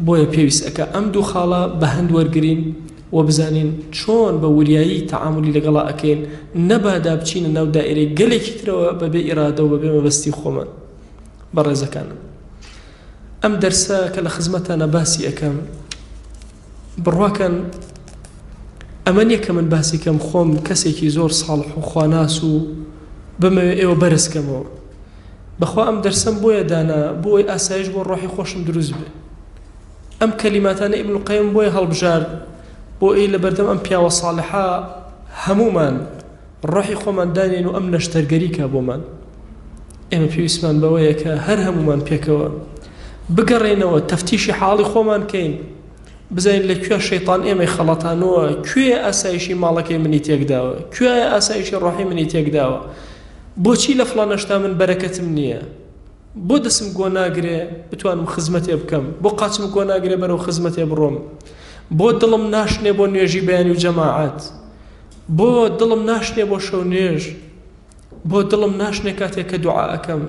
بۆیە پێویست ئەکە ئەم دوو خاڵە بە هەند وەرگرین و بزانین چۆن بە وریایی تەعاملی لەگەڵا ئەکەین، نەبادا بچینە ناو دائیرەی گەلێکی ترەوە بەبێ ئیرادە و بەبێ مەبەستی خۆمان. بەڕێزەکانم، ئەم دەرسە کە لە خزمەتانە باسی ئەەکەم بڕواکەن ئەمە نییە کە من باسی کەم خۆم کەسێکی زۆر ساڵح و خواناس و بمەوێ ئێوە بەرزکەمەوە. بەخوا ئەم دەرسم بۆیە دانا بۆی ئاسایش بۆ ڕۆحی خۆشم دروست بێ. ئەم کەلیماتانە ئیبن القەیم بۆیە هەڵبژار بۆ ئەی لە بەردەم ئەم پیاوە ساڵحە هەمومان ڕۆحی خۆمان دانێن و ئەم نەشتەرگەریکە بۆمان. ئێمە پێویستمان بەوەیە کە هەر هەمومان پێکەوە بگەڕێنەوە تەفتیشی حاڵی خۆمان کەین، بزانین لەکوێ شەیطان ئێمەی خەڵەتانەوە، کوێ ئاسایشی ماڵەکەی منی تێکداوە، کوێ ئاسایشی ڕۆحی منی تێکداوە، بۆچی لە فڵان شتا من بەرەکەتم نییە، بۆ دەسم گۆ ناگرێ بتوانم خزمەتێ بکەم، بۆ قاچم گۆ ناگرێ بەرەو خزمەتێ بڕۆم، بۆ دڵم ناشنێ بۆ نوێژی بەیانی و جەماعەت، بۆ دڵم ناشنێ بۆ شەو نوێژ، بۆ دڵم ناشنێ کاتێک کە دوعا ئەەکەم.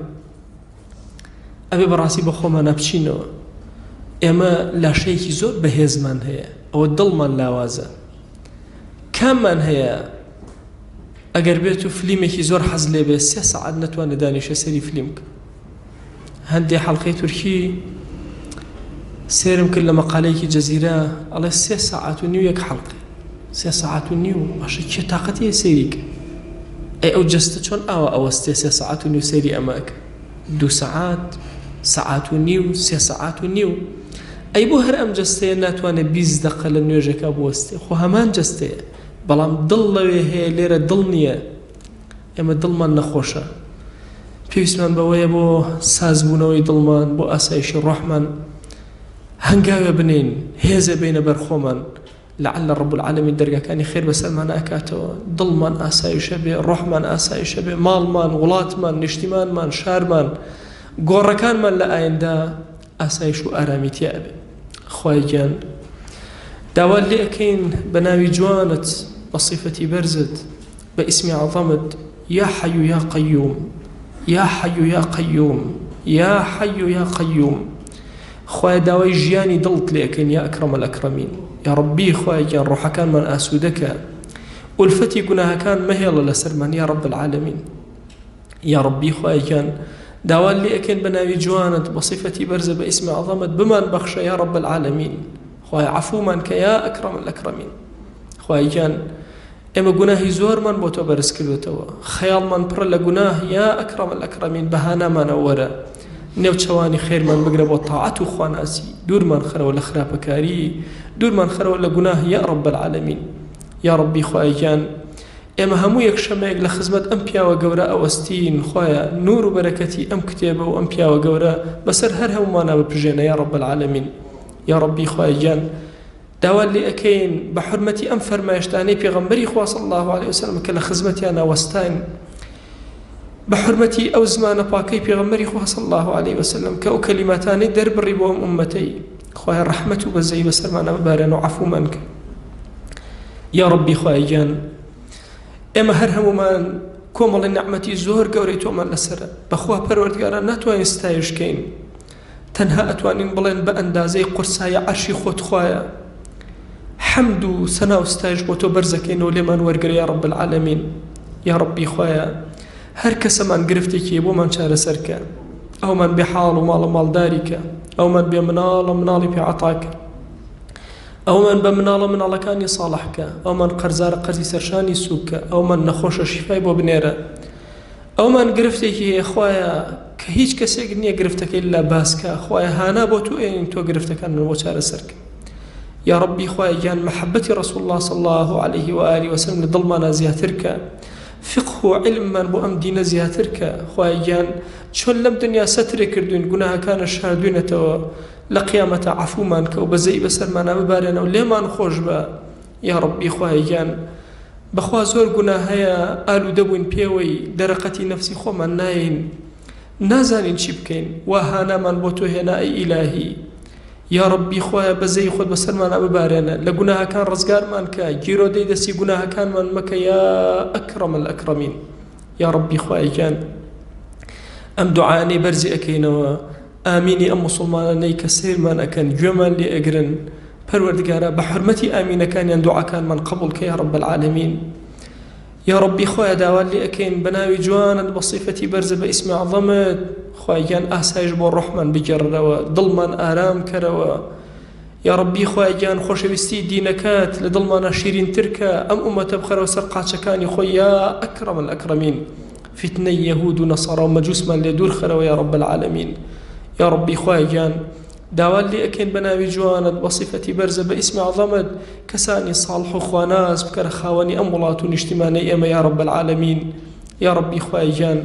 ئەبێ بەڕاستی بە خۆمان نەبچینەوە. ئێمە لاشەیەکی زۆر بەهێزمان هەیە، ئەوە دڵمان لاوازە. کاممان هەیە ئەگەر بێت و فلیمێکی زۆر حەز لێ بێ 3 سەعات نەتوانێت دانیشە سەری فلیم بکە. هەندێ حەڵقەی تورکی سێرم کرد لە مەقالەیەکی جەزیرە، ئەڵێ 3 سەعات و نیو یەک حەڵقە، 3 سەعات و نیو، باشە کێ تاقەتی هەیە سەیریکە؟ ئەی ئەو جەستە چۆن ئاوە ئەوەستێ 3 سەعات و نیو سەیری ئەمەکە؟ 2 سەعات، سەعات و نیو، 3 سەعات و نیو. ئەی بۆ هەر ئەم جەستەیە ناتوانێت 20 دقە لە نوێژەکە بوەستێ؟ خۆ هەمان جەستەیە، بەڵام دڵ لەوێ هەیە، لێرە دڵ نییە. ئێمە دڵمان نەخۆشە. پێویستمان بەوەیە بۆ سازبوونەوەی دڵمان، بۆ ئاسایشی ڕۆحمان هەنگاوێ بنین، هێزە بینە بەر خۆمان، لعل رب العالمین دەرگاکانی خێر بەسەرمان ئاکاتەوە، دڵمان ئاسایشە بێ، ڕۆحمان ئاسایشە بێ، ماڵمان، وڵاتمان، نیشتیمانمان، شارمان، گۆڕەکانمان لە ئایندا ئاسایش و ئارامی تیا بێ. خوای گیان داوا لێ ئەکەین بە ناوی جوانت، بە صیفەتی بەرزت، بە ئیسمی عەظەمت، یا حەی یا قەیوم، یا حەی یا قەیوم، یا حەی یا قەیوم. خوای داوای ژیانی دڵت لێ ئەکەین یا ئەکرەم الئەکرەمین. یا ڕەبی خوای گیان ڕۆحەکانمان ئاسوودەکە، ئولفەتی گوناهەکان مەهێڵە لەسەرمان یا رب العالمین. یا ڕەبی خوای گیان داوا لێ ئەکەین بە ناوی جوانت، بە صیفەتی بەرزە، بە ئیسمی عەظەمت، بمان بەخشە یا رب العالمین. خوای عەفومان کە یا ئەکرەم الئەکرەمین. خوای گیان ئێمە گوناهی زۆرمان بۆ تۆ بەرز کردوێتەوە، خەیاڵمان پڕە لە گوناه، یا ئەکرەم الئەکرەمین. بەهانەمانە وەرە، نێوچەوانی خێرمان بگرە بۆ تاعەت و خواناسی، دوورمان خەرەوە لە خراپەکاری، دوورمان خەرەوە لە گوناه یا رب العالمین. یا ڕەبی خوای گیان ئێمە هەموو یەک شەمەیەک لە خزمەت ئەم پیاوە گەورە ئەوەستین. خوایە نور و بەرەکەتی ئەم کتێبە و ئەم پیاوە گەورە بەسەر هەر هەمومانە بپژێنە یا رب العالمین. یا ڕەبی خوای گیان داوا لێ ئەکەین بە حورمەتی ئەم فەرمایشتانەی پێغەمبەری خوا صلی الله علیه وسلم کە لە خزمەتیان ئەوەستان، بە حورمەتی ئەو زمانە پاکەی پێغەمبەری خوا صلی الله علیه وسلم کە ئەو کەلیماتانەی دەربڕی بۆ ئەم ئومەتەی، خوایە ڕەحمەت و بەزەی بەسەرمانە ببارێنە و عەفومان کە. یا ڕەبی خوای گیان ئێمە هەر هەمومان کۆمەڵی نعمەتی زۆر گەورەی تۆمان لەسەرە، بەخوا پەروەردگارە ناتوانین ستایشکەین، تەنها ئەتوانین بڵێن بە ئەندازەی قورسایە عەرشی خۆت خوایە حەمد و سەنا و ستایش بۆ تۆ بەرزەکەینەوە، لێمان وەرگرە یا رب العالمین. یا ڕەبی خوایە هەر کەسەمان گرفتێکی بۆمان چارەسەرکە، ئەومان بێ حاڵ و ماڵە ماڵداریکە، ئەومان بێ مناڵە مناڵی پێعەتاکە، ئەومان بە مناڵە مناڵەکانی ساڵحکە، ئەومان قەرزارە قەرزی سەرشانی سووکە، ئەومان نەخۆشە شیفای بۆ بنێرە، ئەومان گرفتێکی هەیە خوایە کە هیچ کەسێک نییە گرفتەکەی لە باسکە، خوایە هانا بۆ تو ئێن تۆ گرفتەکان بۆ چارەسەرکە. یا ڕەبی خوای گیان مەحەبەتی ڕەسوڵ الله صلی الله عليه وآله وسلم لە دڵمانە زیاترکە، فقه و علممان بۆ ئەم دینە زیاترکە. خوای گیان چۆن لەم دنیا سەترێ کردوین، گوناهەکانە شاردوینەتەوە، لە قیامەتە عەفومان کە و بەزەی بەسەرمانە ببارێنە و لێمان خۆش بە. یا ڕەبی خوای گیان بەخوا زۆر گوناه هەیە ئالوودە بووین پێوەی، دەرەقەتی نەفسی خۆمان ناین، نازانین چی بکەین وا هانامان بۆ تۆ هێنا ئەی ئیلاهی یا ربی خۆیە بەزەی خۆت بەسەرمانە ببارێنە لە گوناهەکان ڕزگارمان کە گیرۆدەی دەستی گوناهەکانمان مەکە یا ئەکرەم الئەکرەمین یا ربی خۆیە گیان ئەم دوعانەی بەرزی ئەەکەینەوە ئامینی ئەم موسڵمانانەی کە سیرمان ئەکەن گوێمان لێ ئەگرن پەروەردگارە بە حورمەتی ئامینەکانیان دوعاکانمان قبول کە یا رب العالمین یا ربی خۆیە داوات لێ ئەەکەین بە ناوی جوانت بە صیفەتی بەرزە بە ئیسمی عەظەمت خۆیان ئاسایش بۆ ڕۆحمان بگەڕەوە دڵمان ئارام کەرەوە یا ربی خۆیان خۆشەویستی دینەکەت لە دڵمانە شیرینتر کە ئەم ئومەتە بخەرەوە سەر قاچەکانی خۆی یا ئەکرەم الئەکرەمین فتنەی یەهود و نەسەڕا و مەجووسمان لێ دوور خەرەوە یا رب العالمین یا ربی خۆیان داوات لێ ئەەکەین بە ناوی جوانت بە صیفەتی بەرزە بە ئیسمی عەظەمت کەسانی ساڵح و خواناز بکەرە خاوەنی ئەم وڵات و نیشتیمانەی ئێمە یا رب العالمین یا ربی خۆیان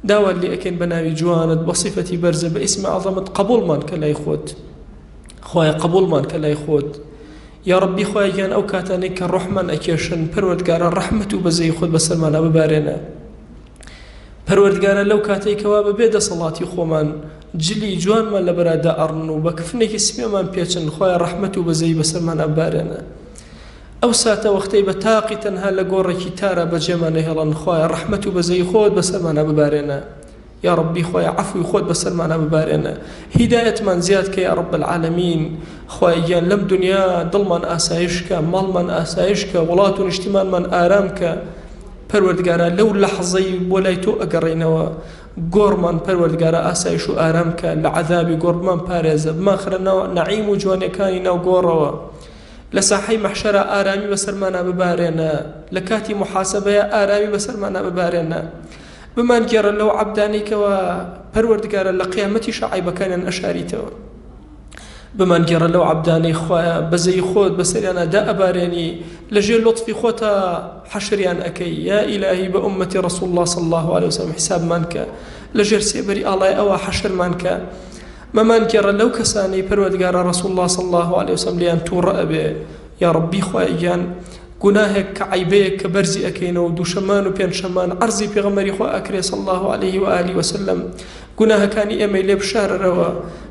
داوات لێ ئەەکەین بە ناوی جوانت بە صیفەتی بەرزە بە ئیسمی عەظەمت قبوڵمان کە لای خۆت خۆیە قبوڵمان کە لای خۆت یا ربی خۆیان ئەو کاتانەی کە ڕۆحمان ئەکێشن پەروەردگارە ڕەحمەت و بەزەی خۆت بەسەرمانە ببارێنە پەروەردگارە لەو کاتەی کەوا بەبێ دەسەڵاتی خۆمان جلی جوانمان لە بەرادا ئەڕن و بە کفنێکی سپێمان پێچن خۆیە ڕەحمەت و بەزەی بەسەرمانە ببارێنە ئەو ساتە وەختەی بە تاقی تەنها لە گۆڕێکی تارە بەجێمانە هێڵن خۆیە ڕەحمەت و بەزەی خۆت بەسەرمانە ببارێنە یا ربی خۆیە عەفوی خۆت بەسەرمانە ببارێنە هیدایەتمان زیاد کە یا رب العالمین خۆیان لەم دنیا دڵمان ئاسایش کە ماڵمان ئاسایش کە وڵات و نیشتیمانمان ئارام کە پەروەردگارە لەو لەحظەی بۆ لای تۆ ئەگەڕێینەوە گۆڕمان پەروەردگارە ئاسایش و ئارام کە لە عەذابی گۆڕمان پارێزە بمانخرەنەوە نەعیم و جوانەکانی ناو گۆڕەوە لە ساحەی مەحشەرە ئارامی بەسەرمانە ببارێنە لە کاتی محاسەبەیە ئارامی بەسەرمانە ببارێنە بمان گێڕە لەو عەبدانەیکەوە پەروەردگارە لە قیامەتی شەعیبەکانیان ئەشاریتەوە بمان گێڕە لەو عەبدانەی خۆیە بەزەی خۆت بەسەریانە دا ئەبارێنی لەژێر لطفی خۆتە حەشریان ئەەکەی یا ئیلاهی بە ئومەتی ڕەسوڵ الله صلی الله عليه وسلم حسابمان کە لەژێر سێبەری ئاڵای ئەوە حەشرمان کە مەمان گێڕە لەو کەسانەی پەروەردگارە ڕەسوڵ الله صلی الله عليه وسلم لیان تووڕە ئەبێ یا ربی خۆیان گوناهێک کە عیبەیەک کە بەرزی ئەەکەینەوە دووشەمان و پێنجشەمان عەرزی پێغەمبەری خوا ئەکرێ صلی الله عليه وآله وسلم گوناهەکانی ئێمەی لێ بشارەرەوە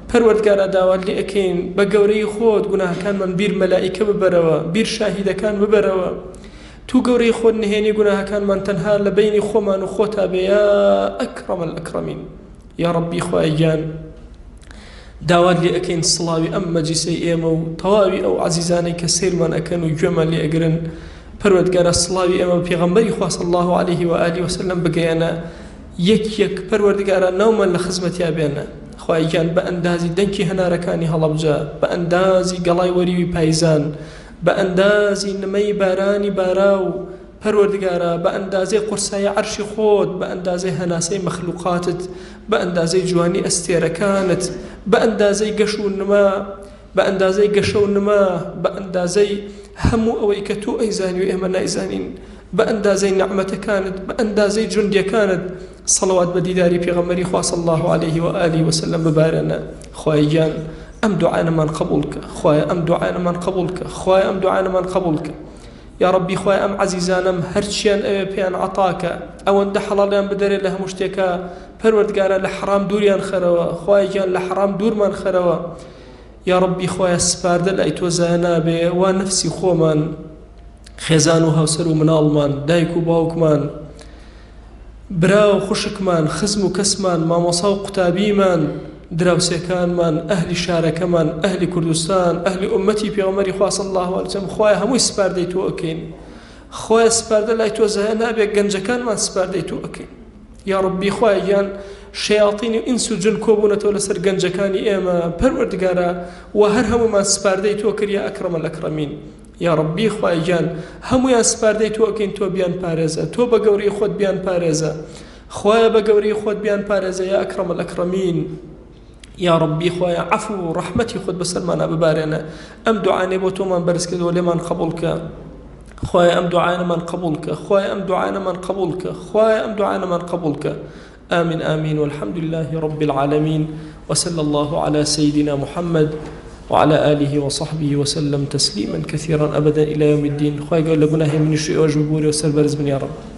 پەروەردگارە داوات لێ ئەەکەین بە گەورەی خۆت گوناهەکانمان بیر مەلائیکە ببەرەوە بیر شاهیدەکان ببەرەوە تو گەورەی خۆت نهێنی گوناهەکانمان تەنها لە بینی خۆمان و خۆتا بێ یا ئەکرەم الئەکرەمین یا ربی خۆیان داوات لێ ئەەکەین سڵاوی ئەم مەجلیسەی ئێمە و تەواوی ئەو عەزیزانەی کە سیرمان ئەکەن و گوێمان لێ ئەگرن پەروەردگارە سڵاوی ئێمە پێغەمبەری خوا صلی الله عليه وآله وسلم بگەیەنە یەک پەروەردگارە ناومان لە خزمەتیا بێنە خۆیان بە ئەندازی دەنکی هەنارەکانی هەڵەبجە بە ئەندازی گەڵای وەریوی پایزان بە ئەندازی نمەی بارانی باراو پەروەردگارە بە ئەندازەی قورسای عەرشی خۆت بە ئەندازەی هەناسەی مەخلوقاتت بە ئەندازەی جوانی ئەستێرەکانت بە ئەندازەی گەش و نما بە ئەندازەی گەشە و نما بە ئەندازەی هەموو ئەوەی کە تۆ ئەیزانی و ئێمە نایزانین بە ئەندازەی نەعمەتەکانت بە ئەندازەی جوندیەکانت صلوات بە دیداری پێغەمبەری خوا صلی الله عليه وآله وسلم ببارێنە خۆیان ئەم دوعانەمان قبول کە خۆیە ئەم دوعانەمان قبول کە خۆیە ئەم دوعانەمان قبول کە یا ربی خۆی ئەم عەزیزانم هەرچیان ئەوێ پێیان عەتاکە ئەوەندە حەڵاڵیان بدەرێت لە هەموو شتێکە پەروەردگارە لە حرام دووریان خەرەوە خۆیان لە حرام دوورمان خەرەوە یا ربی خۆیە سپاردە لای تۆ زایە نابێ وا نەفسی خۆمان خێزان و هاوسەر و مناڵمان دایک و باوکمان برا و خوشکمان خزم و کەسمان مامۆسا و قوتابیمان دراوسێکانمان ئەهلی شارەکەمان ئەهلی کوردستان ئەهلی ئومەتی پێغەمبەری خوا صلی الله عليه وسلم خۆیە هەمووی سپاردەی تۆ ئەکەین خۆیە سپاردە لای تۆ زایە نابێ گەنجەکانمان سپاردەی تۆ ئەکەین یا ربی خۆیان شیاطین و ئینس و جن کۆبوونەتەوە لەسەر گەنجەکانی ئێمە پەروەردگارە و هەر هەموومان سپاردەی تۆ کردیا ئەکرەم الئەکرەمین یا ربی خۆیان هەموویان سپاردەی تۆ ئەکەین تۆ بیان پارێزە تۆ بە گەورەی خۆت بیان پارێزە خۆیە بە گەورەی خۆت بیان پارێزە یا ئەکرەم الئەکرەمین یا ربی خۆیە عەفو و ڕەحمەتی خۆت بەسەرمانە ببارێنە ئەم دوعانەی بۆ تۆمان بەرز کردەوە لێمان قبوڵ کە خۆیە ئەم دوعانەمان قبوڵ کە خۆیە ئەم دوعانەمان قبوڵ کە خۆیە ئەم دوعانەمان قبوڵ کە آمين آمين والحمد لله رب العالمين وصلى الله على سيدنا محمد وعلى آله وصحبه وسلم تسليما كثيرا أبدا إلى يوم الدين خواهي قول لقناه من الشيء وجبوري وسر برز من يا رب